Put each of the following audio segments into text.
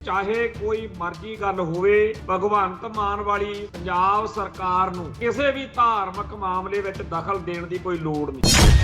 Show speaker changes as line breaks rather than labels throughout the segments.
ਚਾਹੇ ਕੋਈ ਮਰਜ਼ੀ ਗੱਲ ਹੋਵੇ, ਭਗਵੰਤ ਮਾਨ ਵਾਲੀ ਪੰਜਾਬ ਸਰਕਾਰ ਨੂੰ ਕਿਸੇ ਵੀ ਧਾਰਮਿਕ ਮਾਮਲੇ ਵਿੱਚ ਦਖਲ ਦੇਣ ਦੀ ਕੋਈ ਲੋੜ ਨਹੀਂ।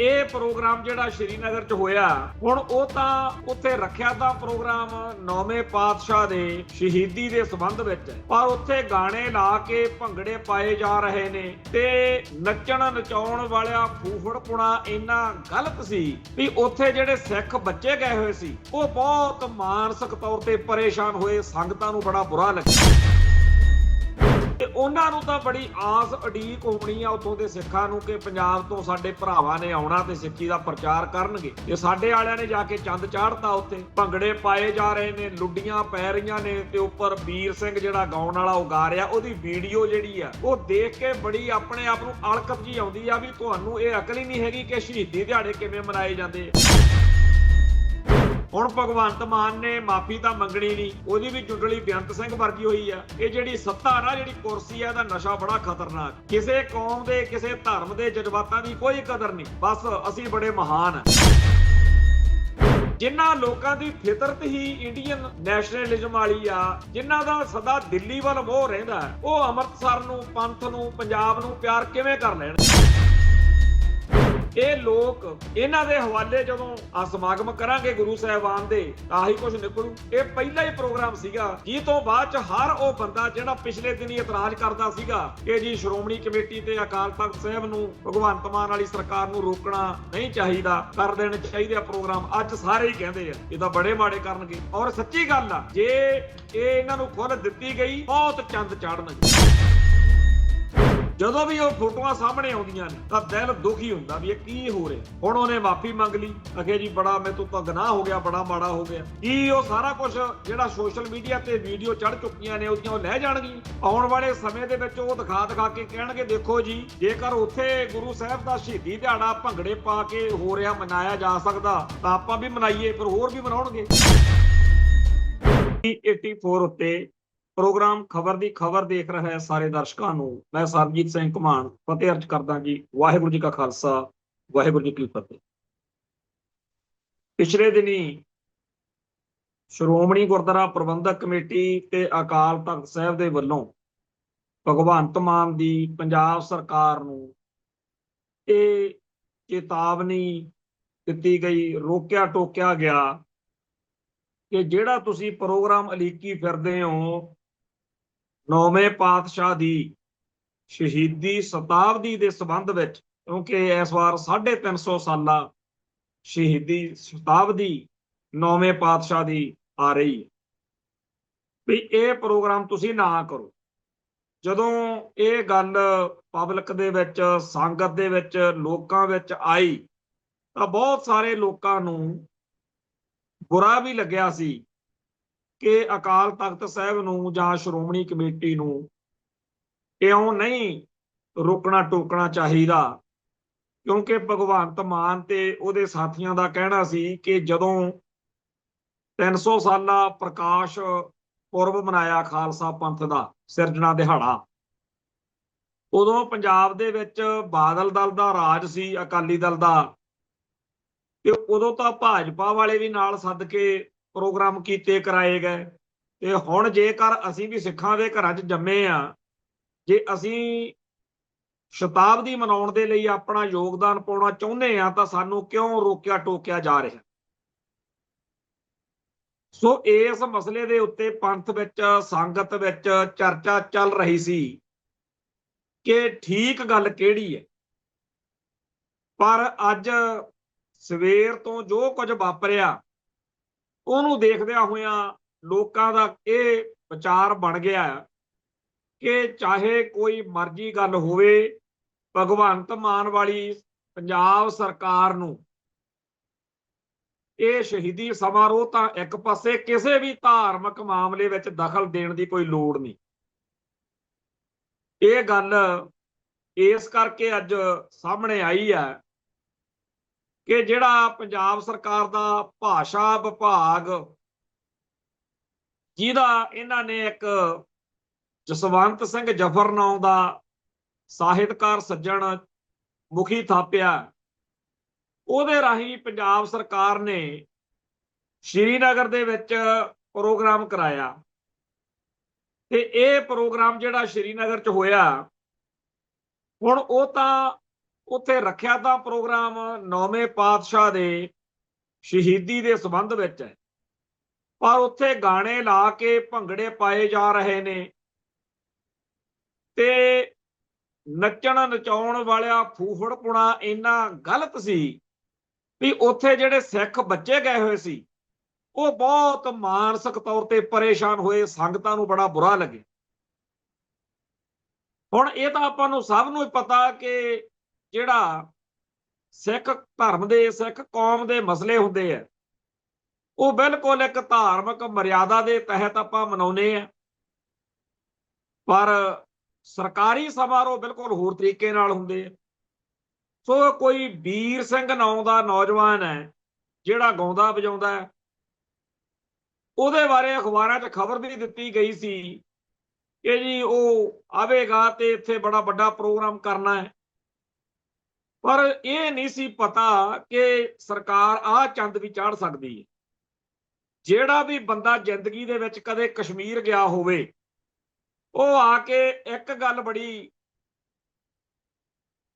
ਇਹ ਪ੍ਰੋਗਰਾਮ ਜਿਹੜਾ ਸ਼੍ਰੀਨਗਰ 'ਚ ਹੋਇਆ, ਹੁਣ ਉਹ ਤਾਂ ਉੱਥੇ ਰੱਖਿਆ ਤਾਂ ਪ੍ਰੋਗਰਾਮ 9ਵੇਂ ਪਾਤਸ਼ਾਹ ਦੇ ਸ਼ਹੀਦੀ ਦੇ ਸੰਬੰਧ ਵਿੱਚ ਹੈ, ਪਰ ਉੱਥੇ ਗਾਣੇ ਲਾ ਕੇ ਭੰਗੜੇ ਪਾਏ ਜਾ ਰਹੇ ਨੇ ਤੇ ਨੱਚਣ ਨਚਾਉਣ ਵਾਲਿਆ ਫੂਫੜਪੁਣਾ ਇੰਨਾ ਗਲਤ ਸੀ ਵੀ ਉੱਥੇ ਜਿਹੜੇ ਸਿੱਖ ਬੱਚੇ ਗਏ ਹੋਏ ਸੀ ਉਹ ਬਹੁਤ ਮਾਨਸਿਕ ਤੌਰ ਤੇ ਪਰੇਸ਼ਾਨ ਹੋਏ, ਸੰਗਤਾਂ ਨੂੰ ਬੜਾ ਬੁਰਾ ਲੱਗਿਆ ਤੇ ਉਹਨਾਂ ਨੂੰ ਤਾਂ ਬੜੀ ਆਸ ਉਡੀਕ ਹੋਣੀ ਆ ਉੱਥੋਂ ਦੇ ਸਿੱਖਾਂ ਨੂੰ ਕਿ ਪੰਜਾਬ ਤੋਂ ਸਾਡੇ ਭਰਾਵਾਂ ਨੇ ਆਉਣਾ ਤੇ ਸਿੱਖੀ ਦਾ ਪ੍ਰਚਾਰ ਕਰਨਗੇ। ਤੇ ਸਾਡੇ ਵਾਲਿਆਂ ਨੇ ਜਾ ਕੇ ਚੰਦ ਚਾੜਤਾ, ਉੱਥੇ ਭੰਗੜੇ ਪਾਏ ਜਾ ਰਹੇ ਨੇ, ਲੁੱਡੀਆਂ ਪੈ ਰਹੀਆਂ ਨੇ ਤੇ ਉੱਪਰ ਵੀਰ ਸਿੰਘ ਜਿਹੜਾ ਗਾਉਣ ਵਾਲਾ ਉਹ ਗਾ ਰਿਹਾ, ਉਹਦੀ ਵੀਡੀਓ ਜਿਹੜੀ ਆ ਉਹ ਦੇਖ ਕੇ ਬੜੀ ਆਪਣੇ ਆਪ ਨੂੰ ਅਲਕਤ ਜੀ ਆਉਂਦੀ ਆ ਵੀ ਤੁਹਾਨੂੰ ਇਹ ਅਕਲ ਹੀ ਨਹੀਂ ਹੈਗੀ ਕਿ ਸ਼ਹੀਦੀ ਦਿਹਾੜੇ ਕਿਵੇਂ ਮਨਾਏ ਜਾਂਦੇ ਆ। ਹੁਣ ਭਗਵੰਤ ਮਾਨ ਨੇ ਮਾਫੀ ਤਾਂ ਮੰਗਣੀ ਨਹੀਂ, ਉਹਦੀ ਵੀ ਜੁੰਡਲੀ ਬੇਅੰਤ ਸਿੰਘ ਵਰਗੀ ਹੋਈ ਆ। ਇਹ ਜਿਹੜੀ ਸੱਤਾ ਨਾ, ਜਿਹੜੀ ਕੁਰਸੀ ਆ, ਇਹਦਾ ਨਸ਼ਾ ਬੜਾ ਖਤਰਨਾਕ। ਕਿਸੇ ਕੌਮ ਦੇ ਕਿਸੇ ਧਰਮ ਦੇ ਜਜ਼ਬਾਤਾਂ ਦੀ ਕੋਈ ਕਦਰ ਨਹੀਂ, ਬਸ ਅਸੀਂ ਬੜੇ ਮਹਾਨ ਆ। ਜਿਨ੍ਹਾਂ ਲੋਕਾਂ ਦੀ ਫਿਤਰਤ ਹੀ ਇੰਡੀਅਨ ਨੈਸ਼ਨਲਿਜ਼ਮ ਵਾਲੀ ਆ, ਜਿਨ੍ਹਾਂ ਦਾ ਸਦਾ ਦਿੱਲੀ ਵੱਲ ਮੋਹ ਰਹਿੰਦਾ, ਉਹ ਅੰਮ੍ਰਿਤਸਰ ਨੂੰ, ਪੰਥ ਨੂੰ, ਪੰਜਾਬ ਨੂੰ ਪਿਆਰ ਕਿਵੇਂ ਕਰ ਲੈਣ। ਇਹ ਲੋਕ ਇਹਨਾਂ ਦੇ ਹਵਾਲੇ ਜਦੋਂ ਸਮਾਗਮ ਕਰਾਂਗੇ ਗੁਰੂ ਸਾਹਿਬਾਨ ਦੇ, ਆਹੀ ਕੁਝ ਨਿਕਲੂ। ਇਹ ਪਹਿਲਾ ਹੀ ਪ੍ਰੋਗਰਾਮ ਸੀਗਾ ਜੀ ਤੋਂ ਬਾਅਦ ਚ ਹਰ ਉਹ ਬੰਦਾ ਜਿਹੜਾ ਪਿਛਲੇ ਦਿਨੀ ਇਤਰਾਜ਼ ਕਰਦਾ ਸੀਗਾ ਕਿ ਜੀ ਸ਼੍ਰੋਮਣੀ ਕਮੇਟੀ ਤੇ ਅਕਾਲ ਤਖਤ ਸਾਹਿਬ ਨੂੰ, ਭਗਵੰਤ ਮਾਨ ਵਾਲੀ ਸਰਕਾਰ ਨੂੰ ਰੋਕਣਾ ਨਹੀਂ ਚਾਹੀਦਾ, ਕਰ ਦੇਣੇ ਚਾਹੀਦੇ ਆ ਪ੍ਰੋਗਰਾਮ, ਅੱਜ ਸਾਰੇ ਹੀ ਕਹਿੰਦੇ ਆ ਇਹ ਤਾਂ ਬੜੇ ਮਾੜੇ ਕਰਨਗੇ। ਔਰ ਸੱਚੀ ਗੱਲ ਆ, ਜੇ ਇਹ ਇਹਨਾਂ ਨੂੰ ਖੁੱਲ੍ਹ ਦਿੱਤੀ ਗਈ ਬਹੁਤ ਚੰਦ ਚਾੜਨਗੇ। ਜਦੋਂ ਵੀ ਉਹ ਫੋਟੋਆਂ ਸਾਹਮਣੇ ਆਉਂਦੀਆਂ ਨੇ ਤਾਂ ਦਿਲ ਦੁਖੀ ਹੁੰਦਾ ਵੀ ਇਹ ਕੀ ਹੋ ਰਿਹਾ। ਹੁਣ ਉਹਨੇ ਮਾਫੀ ਮੰਗ ਲਈ, ਅਗੇ ਜੀ ਬੜਾ ਮੇਰੇ ਤੋਂ ਤਾਂ ਗੁਨਾਹ ਹੋ ਗਿਆ, ਬੜਾ ਮਾੜਾ ਹੋ ਗਿਆ। ਕੀ ਉਹ ਸਾਰਾ ਕੁਝ ਜਿਹੜਾ ਸੋਸ਼ਲ ਮੀਡੀਆ ਤੇ ਵੀਡੀਓ ਚੜ ਚੁੱਕੀਆਂ ਨੇ ਉਹਦੀਆਂ ਉਹ ਲੈ ਜਾਣਗੀਆਂ? ਆਉਣ ਵਾਲੇ ਸਮੇਂ ਦੇ ਵਿੱਚ ਉਹ ਦਿਖਾ ਕੇ ਕਹਿਣਗੇ ਦੇਖੋ ਜੀ, ਜੇਕਰ ਉੱਥੇ ਗੁਰੂ ਸਾਹਿਬ ਦਾ ਸ਼ਹੀਦੀ ਦਿਹਾੜਾ ਭੰਗੜੇ ਪਾ ਕੇ ਹੋ ਰਿਹਾ ਮਨਾਇਆ ਜਾ ਸਕਦਾ ਤਾਂ ਆਪਾਂ ਵੀ ਮਨਾਈਏ, ਫਿਰ ਹੋਰ ਵੀ ਮਨਾਉਣਗੇ। 84 ਉੱਤੇ ਪ੍ਰੋਗਰਾਮ ਖਬਰ ਦੀ ਖਬਰ ਦੇਖ ਰਹੇ ਸਾਰੇ ਦਰਸ਼ਕਾਂ ਨੂੰ ਮੈਂ ਸਰਬਜੀਤ ਸਿੰਘ ਘੁਮਾਣ ਫਤਿਹ ਅਰਜ਼ ਕਰਦਾ ਜੀ। ਵਾਹਿਗੁਰੂ ਜੀ ਕਾ ਖਾਲਸਾ, ਵਾਹਿਗੁਰੂ ਜੀ ਕੀ ਫਤਿਹ। ਪਿਛਲੇ ਦਿਨੀ ਸ਼੍ਰੋਮਣੀ ਗੁਰਦੁਆਰਾ ਪ੍ਰਬੰਧਕ ਕਮੇਟੀ ਤੇ ਅਕਾਲ ਤਖਤ ਸਾਹਿਬ ਦੇ ਵੱਲੋਂ ਭਗਵੰਤ ਮਾਨ ਦੀ ਪੰਜਾਬ ਸਰਕਾਰ ਨੂੰ ਇਹ ਚੇਤਾਵਨੀ ਦਿੱਤੀ ਗਈ, ਰੋਕਿਆ ਟੋਕਿਆ ਗਿਆ ਕਿ ਜਿਹੜਾ ਤੁਸੀਂ ਪ੍ਰੋਗਰਾਮ ਉਲੀਕੀ ਫਿਰਦੇ ਹੋ 9ਵੇਂ ਪਾਤਸ਼ਾਹ ਦੀ ਸ਼ਹੀਦੀ ਸ਼ਤਾਬਦੀ ਦੇ ਸੰਬੰਧ ਵਿੱਚ, ਕਿਉਂਕਿ ਇਸ ਵਾਰ 350 ਸਾਲਾ ਸ਼ਹੀਦੀ ਸ਼ਤਾਬਦੀ 9ਵੇਂ ਪਾਤਸ਼ਾਹ ਦੀ ਆ ਰਹੀ ਹੈ, ਵੀ ਇਹ ਪ੍ਰੋਗਰਾਮ ਤੁਸੀਂ ਨਾ ਕਰੋ। ਜਦੋਂ ਇਹ ਗੱਲ ਪਬਲਿਕ ਦੇ ਵਿੱਚ, ਸੰਗਤ ਦੇ ਵਿੱਚ, ਲੋਕਾਂ ਵਿੱਚ ਆਈ ਤਾਂ ਬਹੁਤ ਸਾਰੇ ਲੋਕਾਂ ਨੂੰ ਬੁਰਾ ਵੀ ਲੱਗਿਆ ਸੀ ਕਿ ਅਕਾਲ ਤਖਤ ਸਾਹਿਬ ਨੂੰ ਜਾਂ ਸ਼੍ਰੋਮਣੀ ਕਮੇਟੀ ਨੂੰ ਇਉਂ ਨਹੀਂ ਰੋਕਣਾ ਟੋਕਣਾ ਚਾਹੀਦਾ, ਕਿਉਂਕਿ ਭਗਵੰਤ ਮਾਨ ਤੇ ਉਹਦੇ ਸਾਥੀਆਂ ਦਾ ਕਹਿਣਾ ਸੀ ਕਿ ਜਦੋਂ 300 ਸਾਲਾ ਪ੍ਰਕਾਸ਼ ਪੁਰਬ ਮਨਾਇਆ ਖਾਲਸਾ ਪੰਥ ਦਾ ਸਿਰਜਣਾ ਦਿਹਾੜਾ, ਉਦੋਂ ਪੰਜਾਬ ਦੇ ਵਿੱਚ ਬਾਦਲ ਦਲ ਦਾ ਰਾਜ ਸੀ, ਅਕਾਲੀ ਦਲ ਦਾ, ਤੇ ਉਦੋਂ ਤਾਂ ਭਾਜਪਾ ਵਾਲੇ ਵੀ ਨਾਲ ਸੱਦ ਕੇ ਪ੍ਰੋਗਰਾਮ ਕੀਤੇ, ਕਰਾਏ ਗਏ। ਤੇ ਹੁਣ ਜੇਕਰ ਅਸੀਂ ਵੀ ਸਿੱਖਾਂ ਦੇ ਘਰਾਂ 'ਚ ਜੰਮੇ ਆ, ਜੇ ਅਸੀਂ ਸ਼ਤਾਬਦੀ ਮਨਾਉਣ ਦੇ ਲਈ ਆਪਣਾ ਯੋਗਦਾਨ ਪਾਉਣਾ ਚਾਹੁੰਦੇ ਆ ਤਾਂ ਸਾਨੂੰ ਕਿਉਂ ਰੋਕਿਆ ਟੋਕਿਆ ਜਾ ਰਿਹਾ? ਸੋ ਇਸ ਮਸਲੇ ਦੇ ਉੱਤੇ ਪੰਥ ਵਿੱਚ, ਸੰਗਤ ਵਿੱਚ ਚਰਚਾ ਚੱਲ ਰਹੀ ਸੀ ਕਿ ਠੀਕ ਗੱਲ ਕਿਹੜੀ ਹੈ। ਪਰ ਅੱਜ ਸਵੇਰ ਤੋਂ ਜੋ ਕੁਝ ਵਾਪਰਿਆ ਉਹਨੂੰ ਦੇਖਦਿਆਂ ਹੋਇਆਂ ਲੋਕਾਂ ਦਾ ਇਹ ਵਿਚਾਰ ਬਣ ਗਿਆ ਕਿ ਚਾਹੇ ਕੋਈ ਮਰਜ਼ੀ ਗੱਲ ਹੋਵੇ, ਭਗਵੰਤ ਮਾਨ ਵਾਲੀ ਪੰਜਾਬ ਸਰਕਾਰ ਨੂੰ ਇਹ ਸ਼ਹੀਦੀ ਸਮਾਰੋਹ ਤਾਂ ਇੱਕ ਪਾਸੇ, ਕਿਸੇ ਵੀ ਧਾਰਮਿਕ ਮਾਮਲੇ ਵਿੱਚ ਦਖਲ ਦੇਣ ਦੀ ਕੋਈ ਲੋੜ ਨਹੀਂ। ਇਹ ਗੱਲ ਇਸ ਕਰਕੇ ਅੱਜ ਸਾਹਮਣੇ ਆਈ ਹੈ ਕਿ ਜਿਹੜਾ ਪੰਜਾਬ ਸਰਕਾਰ ਦਾ ਭਾਸ਼ਾ ਵਿਭਾਗ, ਜਿਹਦਾ ਇਹਨਾਂ ਨੇ ਇੱਕ ਜਸਵੰਤ ਸਿੰਘ ਜਫਰ ਨਾਂ ਦਾ ਸਾਹਿਤਕਾਰ ਸੱਜਣ ਮੁਖੀ ਥਾਪਿਆ, ਉਹਦੇ ਰਾਹੀਂ ਪੰਜਾਬ ਸਰਕਾਰ ਨੇ ਸ਼੍ਰੀਨਗਰ ਦੇ ਵਿੱਚ ਪ੍ਰੋਗਰਾਮ ਕਰਾਇਆ ਤੇ ਇਹ ਪ੍ਰੋਗਰਾਮ ਜਿਹੜਾ ਸ਼੍ਰੀਨਗਰ 'ਚ ਹੋਇਆ, ਹੁਣ ਉਹ ਤਾਂ ਉੱਥੇ ਰੱਖਿਆ ਤਾਂ ਪ੍ਰੋਗਰਾਮ 9ਵੇਂ ਪਾਤਸ਼ਾਹ ਦੇ ਸ਼ਹੀਦੀ ਦੇ ਸੰਬੰਧ ਵਿੱਚ ਹੈ, ਪਰ ਉੱਥੇ ਗਾਣੇ ਲਾ ਕੇ ਭੰਗੜੇ ਪਾਏ ਜਾ ਰਹੇ ਨੇ ਤੇ ਨੱਚਣ ਨਚਾਉਣ ਵਾਲਿਆ ਫੂਫੜਪੁਣਾ ਇੰਨਾ ਗਲਤ ਸੀ ਵੀ ਉੱਥੇ ਜਿਹੜੇ ਸਿੱਖ ਬੱਚੇ ਗਏ ਹੋਏ ਸੀ ਉਹ ਬਹੁਤ ਮਾਨਸਿਕ ਤੌਰ ਤੇ ਪਰੇਸ਼ਾਨ ਹੋਏ, ਸੰਗਤਾਂ ਨੂੰ ਬੜਾ ਬੁਰਾ ਲੱਗੇ। ਹੁਣ ਇਹ ਤਾਂ ਆਪਾਂ ਨੂੰ ਸਭ ਨੂੰ ਹੀ ਪਤਾ ਕਿ ਜਿਹੜਾ ਸਿੱਖ ਧਰਮ ਦੇ, ਸਿੱਖ ਕੌਮ ਦੇ ਮਸਲੇ ਹੁੰਦੇ ਆ ਉਹ ਬਿਲਕੁਲ ਇੱਕ ਧਾਰਮਿਕ ਮਰਿਆਦਾ ਦੇ ਤਹਿਤ ਆਪਾਂ ਮਨਾਉਂਦੇ ਆ, ਪਰ ਸਰਕਾਰੀ ਸਮਾਰੋਹ ਬਿਲਕੁਲ ਹੋਰ ਤਰੀਕੇ ਨਾਲ ਹੁੰਦੇ ਆ। ਸੋ ਕੋਈ ਵੀਰ ਸਿੰਘ ਨਾਂ ਦਾ ਨੌਜਵਾਨ ਹੈ ਜਿਹੜਾ ਗਾਉਂਦਾ ਵਜਾਉਂਦਾ ਹੈ, ਉਹਦੇ ਬਾਰੇ ਅਖਬਾਰਾਂ 'ਚ ਖਬਰ ਵੀ ਦਿੱਤੀ ਗਈ ਸੀ ਕਿ ਜੀ ਉਹ ਆਵੇਗਾ ਤੇ ਇੱਥੇ ਬੜਾ ਵੱਡਾ ਪ੍ਰੋਗਰਾਮ ਕਰਨਾ ਹੈ, ਪਰ ਇਹ ਨਹੀਂ ਸੀ ਪਤਾ ਕਿ ਸਰਕਾਰ ਆਹ ਚੰਦ ਵੀ ਚਾੜ ਸਕਦੀ ਹੈ। ਜਿਹੜਾ ਵੀ ਬੰਦਾ ਜ਼ਿੰਦਗੀ ਦੇ ਵਿੱਚ ਕਦੇ ਕਸ਼ਮੀਰ ਗਿਆ ਹੋਵੇ ਉਹ ਆ ਕੇ ਇੱਕ ਗੱਲ ਬੜੀ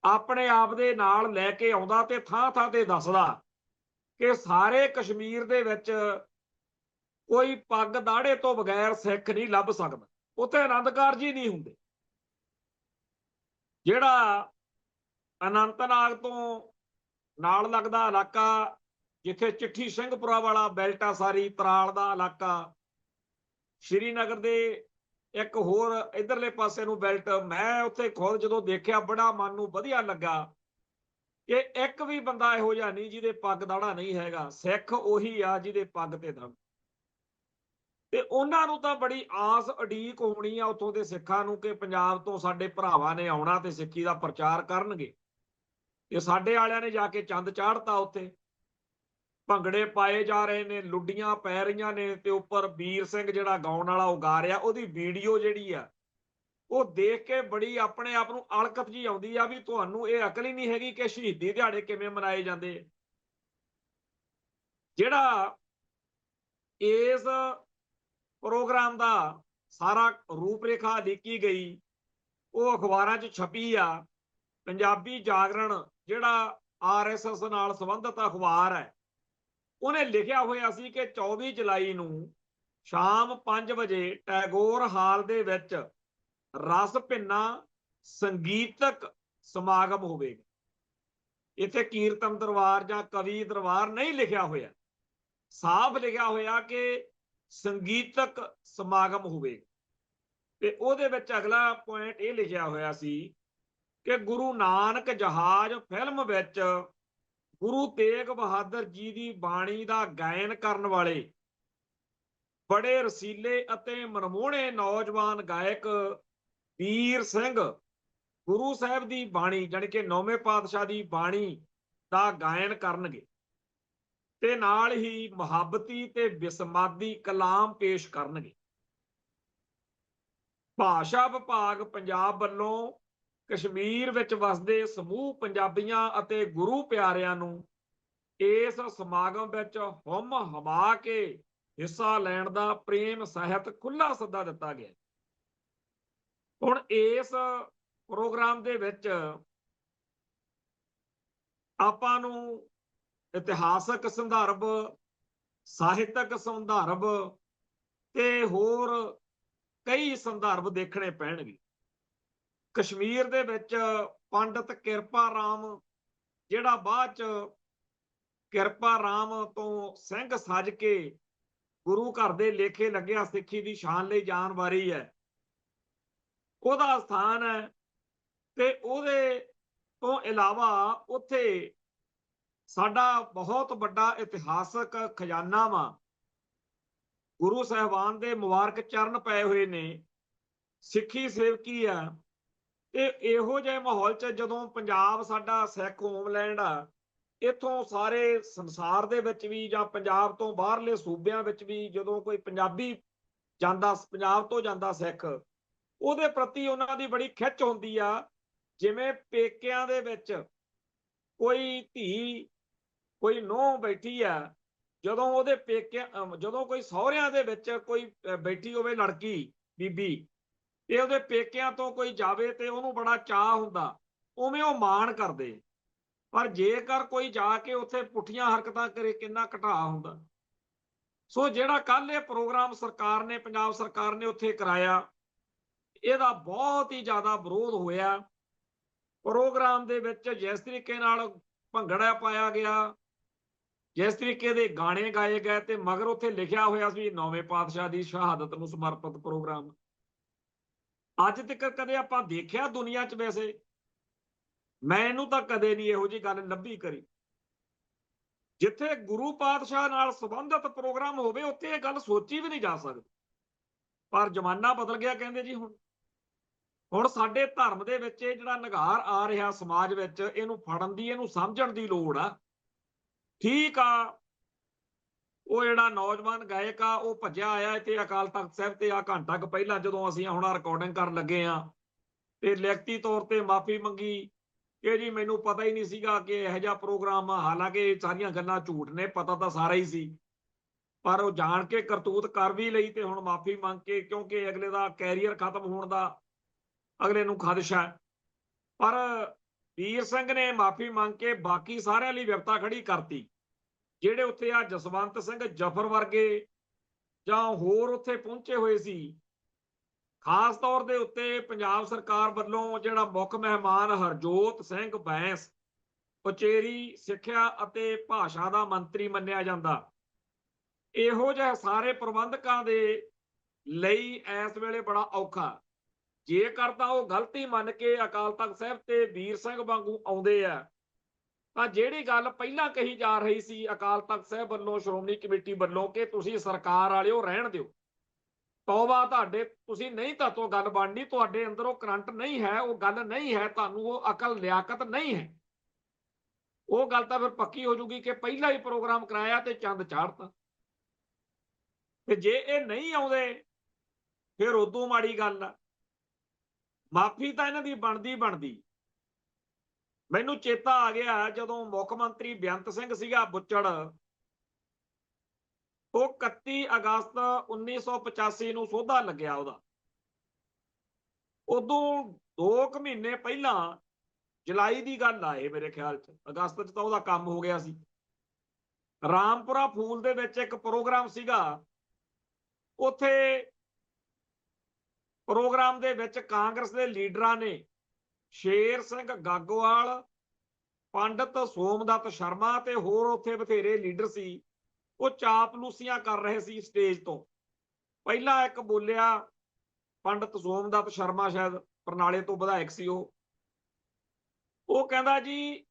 ਆਪਣੇ ਆਪ ਦੇ ਨਾਲ ਲੈ ਕੇ ਆਉਂਦਾ ਤੇ ਥਾਂ ਥਾਂ ਤੇ ਦੱਸਦਾ ਕਿ ਸਾਰੇ ਕਸ਼ਮੀਰ ਦੇ ਵਿੱਚ ਕੋਈ ਪੱਗ ਦਾੜੇ ਤੋਂ ਬਗੈਰ ਸਿੱਖ ਨਹੀਂ ਲੱਭ ਸਕਦਾ, ਉੱਥੇ ਆਨੰਦ ਕਾਰਜ ਹੀ ਨਹੀਂ ਹੁੰਦੇ। ਜਿਹੜਾ ਅਨੰਤਨਾਗ ਤੋਂ ਨਾਲ ਲੱਗਦਾ ਇਲਾਕਾ ਜਿੱਥੇ ਚਿੱਠੀ ਸਿੰਘਪੁਰਾ ਵਾਲਾ ਬੈਲਟ ਆ, ਸਾਰੀ ਤਰਾਲ ਦਾ ਇਲਾਕਾ, ਸ਼੍ਰੀਨਗਰ ਦੇ ਇੱਕ ਹੋਰ ਇਧਰਲੇ ਪਾਸੇ ਨੂੰ ਬੈਲਟ, ਮੈਂ ਉੱਥੇ ਖੁਦ ਜਦੋਂ ਦੇਖਿਆ ਬੜਾ ਮਨ ਨੂੰ ਵਧੀਆ ਲੱਗਾ ਕਿ ਇੱਕ ਵੀ ਬੰਦਾ ਇਹੋ ਜਿਹਾ ਨਹੀਂ ਜਿਹਦੇ ਪੱਗ ਦਾੜਾ ਨਹੀਂ ਹੈਗਾ, ਸਿੱਖ ਉਹੀ ਆ ਜਿਹਦੇ ਪੱਗ ਤੇ ਦਾੜਾ। ਤੇ ਉਹਨਾਂ ਨੂੰ ਤਾਂ ਬੜੀ ਆਸ ਉਡੀਕ ਹੋਣੀ ਆ ਉੱਥੋਂ ਦੇ ਸਿੱਖਾਂ ਨੂੰ ਕਿ ਪੰਜਾਬ ਤੋਂ ਸਾਡੇ ਭਰਾਵਾਂ ਨੇ ਆਉਣਾ ਤੇ ਸਿੱਖੀ ਦਾ ਪ੍ਰਚਾਰ ਕਰਨਗੇ, ਤੇ ਸਾਡੇ ਵਾਲਿਆਂ ਨੇ ਜਾ ਕੇ ਚੰਦ ਚਾੜਤਾ। ਉੱਥੇ ਭੰਗੜੇ ਪਾਏ ਜਾ ਰਹੇ ਨੇ, ਲੁੱਡੀਆਂ ਪੈ ਰਹੀਆਂ ਨੇ ਤੇ ਉੱਪਰ ਵੀਰ ਸਿੰਘ ਜਿਹੜਾ ਗਾਉਣ ਵਾਲਾ ਉਹ ਗਾ ਰਿਹਾ, ਉਹਦੀ ਵੀਡੀਓ ਜਿਹੜੀ ਆ ਉਹ ਦੇਖ ਕੇ ਬੜੀ ਆਪਣੇ ਆਪ ਨੂੰ ਅਲਕਤ ਜੀ ਆਉਂਦੀ ਆ ਵੀ ਤੁਹਾਨੂੰ ਇਹ ਅਕਲ ਹੀ ਨਹੀਂ ਹੈਗੀ ਕਿ ਸ਼ਹੀਦੀ ਦਿਹਾੜੇ ਕਿਵੇਂ ਮਨਾਏ ਜਾਂਦੇ। ਜਿਹੜਾ ਇਸ ਪ੍ਰੋਗਰਾਮ ਦਾ ਸਾਰਾ ਰੂਪਰੇਖਾ ਲਿਖੀ ਗਈ ਉਹ ਅਖਬਾਰਾਂ 'ਚ ਛਪੀ ਆ। ਪੰਜਾਬੀ ਜਾਗਰਣ ਜਿਹੜਾ RSS ਨਾਲ ਸੰਬੰਧਿਤ ਅਖਬਾਰ ਹੈ, ਉਹਨੇ ਲਿਖਿਆ ਹੋਇਆ ਸੀ ਕਿ 24 ਜੁਲਾਈ ਨੂੰ ਸ਼ਾਮ 5 ਵਜੇ ਟੈਗੋਰ ਹਾਲ ਦੇ ਵਿੱਚ ਰਸ ਭਿੰਨਾ ਸੰਗੀਤਕ ਸਮਾਗਮ ਹੋਵੇਗਾ। ਇੱਥੇ ਕੀਰਤਨ ਦਰਬਾਰ ਜਾਂ ਕਵੀ ਦਰਬਾਰ ਨਹੀਂ ਲਿਖਿਆ ਹੋਇਆ, ਸਾਫ਼ ਲਿਖਿਆ ਹੋਇਆ ਕਿ ਸੰਗੀਤਕ ਸਮਾਗਮ ਹੋਵੇਗਾ। ਤੇ ਉਹਦੇ ਵਿੱਚ ਅਗਲਾ ਪੁਆਇੰਟ ਇਹ ਲਿਖਿਆ ਹੋਇਆ ਸੀ ਕਿ ਗੁਰੂ ਨਾਨਕ ਜਹਾਜ਼ ਫਿਲਮ ਵਿੱਚ ਗੁਰੂ ਤੇਗ ਬਹਾਦਰ ਜੀ ਦੀ ਬਾਣੀ ਦਾ ਗਾਇਨ ਕਰਨ ਵਾਲੇ ਬੜੇ ਰਸੀਲੇ ਅਤੇ ਮਨਮੋਹਣੇ ਨੌਜਵਾਨ ਗਾਇਕ ਵੀਰ ਸਿੰਘ ਗੁਰੂ ਸਾਹਿਬ ਦੀ ਬਾਣੀ ਜਾਣੀ ਕਿ 9ਵੇਂ ਪਾਤਸ਼ਾਹ ਦੀ ਬਾਣੀ ਦਾ ਗਾਇਨ ਕਰਨਗੇ ਤੇ ਨਾਲ ਹੀ ਮੁਹੱਬਤੀ ਤੇ ਬਿਸਮਾਦੀ ਕਲਾਮ ਪੇਸ਼ ਕਰਨਗੇ। ਭਾਸ਼ਾ ਵਿਭਾਗ ਪੰਜਾਬ ਵੱਲੋਂ ਕਸ਼ਮੀਰ ਵਿੱਚ ਵਸਦੇ ਸਮੂਹ ਪੰਜਾਬੀਆਂ ਅਤੇ ਗੁਰੂ ਪਿਆਰਿਆਂ ਨੂੰ ਇਸ ਸਮਾਗਮ ਵਿੱਚ ਹੁਮ ਹਮਾ ਕੇ ਹਿੱਸਾ ਲੈਣ ਦਾ ਪ੍ਰੇਮ ਸਾਹਿਤ ਖੁੱਲ੍ਹਾ ਸੱਦਾ ਦਿੱਤਾ ਗਿਆ। ਹੁਣ ਇਸ ਪ੍ਰੋਗਰਾਮ ਦੇ ਵਿੱਚ ਆਪਾਂ ਨੂੰ ਇਤਿਹਾਸਕ ਸੰਦਰਭ, ਸਾਹਿਤਕ ਸੰਦਰਭ ਤੇ ਹੋਰ ਕਈ ਸੰਦਰਭ ਦੇਖਣੇ ਪੈਣਗੇ। ਕਸ਼ਮੀਰ ਦੇ ਵਿੱਚ ਪੰਡਤ ਕਿਰਪਾ ਰਾਮ ਜਿਹੜਾ ਬਾਅਦ ਚ ਕਿਰਪਾ ਰਾਮ ਤੋਂ ਸਿੰਘ ਸੱਜ ਕੇ ਗੁਰੂ ਘਰ ਦੇ ਲੇਖੇ ਲੱਗਿਆ, ਸਿੱਖੀ ਦੀ ਸ਼ਾਨ ਲਈ ਜਾਨ ਵਾਰੀ ਹੈ, ਉਹਦਾ ਸਥਾਨ ਹੈ। ਤੇ ਉਹਦੇ ਤੋਂ ਇਲਾਵਾ ਉੱਥੇ ਸਾਡਾ ਬਹੁਤ ਵੱਡਾ ਇਤਿਹਾਸਕ ਖਜ਼ਾਨਾ ਵਾ, ਗੁਰੂ ਸਾਹਿਬਾਨ ਦੇ ਮੁਬਾਰਕ ਚਰਨ ਪਏ ਹੋਏ ਨੇ, ਸਿੱਖੀ ਸੇਵਕੀ ਆ। ਤੇ ਇਹੋ ਜਿਹੇ ਮਾਹੌਲ 'ਚ ਜਦੋਂ ਪੰਜਾਬ ਸਾਡਾ ਸਿੱਖ ਹੋਮਲੈਂਡ ਆ, ਇੱਥੋਂ ਸਾਰੇ ਸੰਸਾਰ ਦੇ ਵਿੱਚ ਵੀ ਜਾਂ ਪੰਜਾਬ ਤੋਂ ਬਾਹਰਲੇ ਸੂਬਿਆਂ ਵਿੱਚ ਵੀ ਜਦੋਂ ਕੋਈ ਪੰਜਾਬੀ ਜਾਂਦਾ, ਪੰਜਾਬ ਤੋਂ ਜਾਂਦਾ ਸਿੱਖ, ਉਹਦੇ ਪ੍ਰਤੀ ਉਹਨਾਂ ਦੀ ਬੜੀ ਖਿੱਚ ਹੁੰਦੀ ਆ। ਜਿਵੇਂ ਪੇਕਿਆਂ ਦੇ ਵਿੱਚ ਕੋਈ ਧੀ, ਕੋਈ ਨੂੰਹ ਬੈਠੀ ਆ ਜਦੋਂ ਉਹਦੇ ਪੇਕੇ ਜਦੋਂ ਕੋਈ ਸਹੁਰਿਆਂ ਦੇ ਵਿੱਚ ਕੋਈ ਬੈਠੀ ਹੋਵੇ ਲੜਕੀ ਬੀਬੀ ਤੇ ਉਹਦੇ ਪੇਕਿਆਂ ਤੋਂ ਕੋਈ ਜਾਵੇ ਤੇ ਉਹਨੂੰ ਬੜਾ ਚਾਅ ਹੁੰਦਾ, ਉਵੇਂ ਉਹ ਮਾਣ ਕਰਦੇ। ਪਰ ਜੇਕਰ ਕੋਈ ਜਾ ਕੇ ਉੱਥੇ ਪੁੱਠੀਆਂ ਹਰਕਤਾਂ ਕਰੇ ਕਿੰਨਾ ਘਟਾ ਹੁੰਦਾ। ਸੋ ਜਿਹੜਾ ਕੱਲ ਇਹ ਪ੍ਰੋਗਰਾਮ ਸਰਕਾਰ ਨੇ, ਪੰਜਾਬ ਸਰਕਾਰ ਨੇ ਉੱਥੇ ਕਰਾਇਆ, ਇਹਦਾ ਬਹੁਤ ਹੀ ਜ਼ਿਆਦਾ ਵਿਰੋਧ ਹੋਇਆ। ਪ੍ਰੋਗਰਾਮ ਦੇ ਵਿੱਚ ਜਿਸ ਤਰੀਕੇ ਨਾਲ ਭੰਗੜਾ ਪਾਇਆ ਗਿਆ, ਜਿਸ ਤਰੀਕੇ ਦੇ ਗਾਣੇ ਗਾਏ ਗਏ, ਤੇ ਮਗਰ ਉੱਥੇ ਲਿਖਿਆ ਹੋਇਆ ਸੀ 9ਵੇਂ ਪਾਤਸ਼ਾਹ ਦੀ ਸ਼ਹਾਦਤ ਨੂੰ ਸਮਰਪਿਤ ਪ੍ਰੋਗਰਾਮ। ਅੱਜ ਤੱਕ ਕਦੇ ਆਪਾਂ ਦੇਖਿਆ ਦੁਨੀਆ 'ਚ? ਵੈਸੇ ਮੈਨੂੰ ਤਾਂ ਕਦੇ ਨਹੀਂ ਇਹੋ ਜਿਹੀ ਗੱਲ ਲੱਭੀ ਕਰੀ। ਜਿੱਥੇ ਗੁਰੂ ਪਾਤਸ਼ਾਹ ਨਾਲ ਸੰਬੰਧਿਤ ਪ੍ਰੋਗਰਾਮ ਹੋਵੇ ਉੱਥੇ ਇਹ ਗੱਲ ਸੋਚੀ ਵੀ ਨਹੀਂ ਜਾ ਸਕਦੀ। ਪਰ ਜ਼ਮਾਨਾ ਬਦਲ ਗਿਆ ਕਹਿੰਦੇ ਜੀ। ਹੁਣ ਸਾਡੇ ਧਰਮ ਦੇ ਵਿੱਚ ਇਹ ਜਿਹੜਾ ਨਿਘਾਰ ਆ ਰਿਹਾ ਸਮਾਜ ਵਿੱਚ, ਇਹਨੂੰ ਫੜਨ ਦੀ, ਇਹਨੂੰ ਸਮਝਣ ਦੀ ਲੋੜ ਆ। ਠੀਕ ਆ, ਉਹ ਜਿਹੜਾ ਨੌਜਵਾਨ ਗਾਇਕ ਆ ਉਹ ਭੱਜਿਆ ਆਇਆ ਇੱਥੇ ਅਕਾਲ ਤਖਤ ਸਾਹਿਬ ਤੇ ਆ ਘੰਟਾ ਕੁ ਪਹਿਲਾਂ, ਜਦੋਂ ਅਸੀਂ ਹੁਣ ਰਿਕਾਰਡਿੰਗ ਕਰਨ ਲੱਗੇ ਆ, ਤੇ ਲਿਖਤੀ ਤੌਰ ਤੇ ਮਾਫੀ ਮੰਗੀ ਕਿ ਜੀ ਮੈਨੂੰ ਪਤਾ ਹੀ ਨਹੀਂ ਸੀਗਾ ਕਿ ਇਹੋ ਜਿਹਾ ਪ੍ਰੋਗਰਾਮ ਆ। ਹਾਲਾਂਕਿ ਇਹ ਸਾਰੀਆਂ ਗੱਲਾਂ ਝੂਠ ਨੇ, ਪਤਾ ਤਾਂ ਸਾਰਾ ਹੀ ਸੀ, ਪਰ ਉਹ ਜਾਣ ਕੇ ਕਰਤੂਤ ਕਰ ਵੀ ਲਈ ਤੇ ਹੁਣ ਮਾਫੀ ਮੰਗ ਕੇ, ਕਿਉਂਕਿ ਅਗਲੇ ਦਾ ਕੈਰੀਅਰ ਖਤਮ ਹੋਣ ਦਾ ਅਗਲੇ ਨੂੰ ਖਦਸ਼ਾ। ਪਰ ਵੀਰ ਸਿੰਘ ਨੇ ਮਾਫੀ ਮੰਗ ਕੇ ਬਾਕੀ ਸਾਰਿਆਂ ਲਈ ਵਿਪਤਾ ਖੜੀ ਕਰਤੀ। ਜਿਹੜੇ ਉੱਥੇ ਆ ਜਸਵੰਤ ਸਿੰਘ ਜਫਰ ਵਰਗੇ ਜਾਂ ਹੋਰ ਉੱਥੇ ਪਹੁੰਚੇ ਹੋਏ ਸੀ, ਖਾਸ ਤੌਰ ਦੇ ਉੱਤੇ ਪੰਜਾਬ ਸਰਕਾਰ ਵੱਲੋਂ ਜਿਹੜਾ ਮੁੱਖ ਮਹਿਮਾਨ ਹਰਜੋਤ ਸਿੰਘ ਬੈਂਸ, ਉਚੇਰੀ ਸਿੱਖਿਆ ਅਤੇ ਭਾਸ਼ਾ ਦਾ ਮੰਤਰੀ ਮੰਨਿਆ ਜਾਂਦਾ, ਇਹੋ ਜਿਹੇ ਸਾਰੇ ਪ੍ਰਬੰਧਕਾਂ ਦੇ ਲਈ ਇਸ ਵੇਲੇ ਬੜਾ ਔਖਾ। ਜੇਕਰ ਤਾਂ ਉਹ ਗਲਤੀ ਮੰਨ ਕੇ ਅਕਾਲ ਤਖਤ ਸਾਹਿਬ ਤੇ ਵੀਰ ਸਿੰਘ ਵਾਂਗੂ ਆਉਂਦੇ ਆ, ਤਾਂ ਜਿਹੜੀ ਗੱਲ ਪਹਿਲਾਂ ਕਹੀ ਜਾ ਰਹੀ ਸੀ ਅਕਾਲ ਤਖਤ ਸਾਹਿਬ ਵੱਲੋਂ, ਸ਼੍ਰੋਮਣੀ ਕਮੇਟੀ ਵੱਲੋਂ, ਕਿ ਤੁਸੀਂ ਸਰਕਾਰ ਵਾਲਿਓ ਰਹਿਣ ਦਿਓ, ਤੌਬਾ ਤੁਹਾਡੇ, ਤੁਸੀਂ ਨਹੀਂ, ਤੁਹਾਤੋਂ ਗੱਲ ਬਣਨੀ, ਤੁਹਾਡੇ ਅੰਦਰ ਉਹ ਕਰੰਟ ਨਹੀਂ ਹੈ, ਉਹ ਗੱਲ ਨਹੀਂ ਹੈ, ਤੁਹਾਨੂੰ ਉਹ ਅਕਲ ਲਿਆਕਤ ਨਹੀਂ ਹੈ, ਉਹ ਗੱਲ ਤਾਂ ਫਿਰ ਪੱਕੀ ਹੋ ਜੂਗੀ ਕਿ ਪਹਿਲਾਂ ਹੀ ਪ੍ਰੋਗਰਾਮ ਕਰਾਇਆ ਤੇ ਚੰਦ ਚਾੜਤਾ। ਤੇ ਜੇ ਇਹ ਨਹੀਂ ਆਉਂਦੇ ਫਿਰ ਉਦੋਂ ਮਾੜੀ ਗੱਲ ਆ। ਮਾਫੀ ਤਾਂ ਇਹਨਾਂ ਦੀ ਬਣਦੀ। ਮੈਨੂੰ ਚੇਤਾ ਆ ਗਿਆ ਜਦੋਂ ਮੁੱਖ ਮੰਤਰੀ ਬੇਅੰਤ ਸਿੰਘ ਸੀਗਾ ਬੁੱਚੜ, ਉਹ 31 ਅਗਸਤ 1985 ਨੂੰ ਸੋਧਾ ਲੱਗਿਆ ਉਹਦਾ। ਉਦੋਂ 2 ਮਹੀਨੇ ਪਹਿਲਾਂ, ਜੁਲਾਈ ਦੀ ਗੱਲ ਆ ਇਹ ਮੇਰੇ ਖਿਆਲ 'ਚ, ਅਗਸਤ 'ਚ ਤਾਂ ਉਹਦਾ ਕੰਮ ਹੋ ਗਿਆ ਸੀ। ਰਾਮਪੁਰਾ ਫੂਲ ਦੇ ਵਿੱਚ ਇੱਕ ਪ੍ਰੋਗਰਾਮ ਸੀਗਾ। ਉੱਥੇ ਪ੍ਰੋਗਰਾਮ ਦੇ ਵਿੱਚ ਕਾਂਗਰਸ ਦੇ ਲੀਡਰਾਂ ਨੇ ਸ਼ੇਰ ਸਿੰਘ ਗਾਗੋਵਾਲ, ਪੰਡਿਤ ਸੋਮਦੱਤ ਸ਼ਰਮਾ ਤੇ ਹੋਰ ਉੱਥੇ ਬਥੇਰੇ ਲੀਡਰ ਸੀ, ਉਹ ਚਾਪਲੂਸੀਆਂ ਕਰ ਰਹੇ ਸੀ ਸਟੇਜ ਤੋਂ। ਪਹਿਲਾਂ ਇੱਕ ਬੋਲਿਆ ਪੰਡਿਤ ਸੋਮਦੱਤ ਸ਼ਰਮਾ, ਸ਼ਾਇਦ ਬਰਨਾਲੇ ਤੋਂ ਵਿਧਾਇਕ ਸੀ ਉਹ ਕਹਿੰਦਾ ਜੀ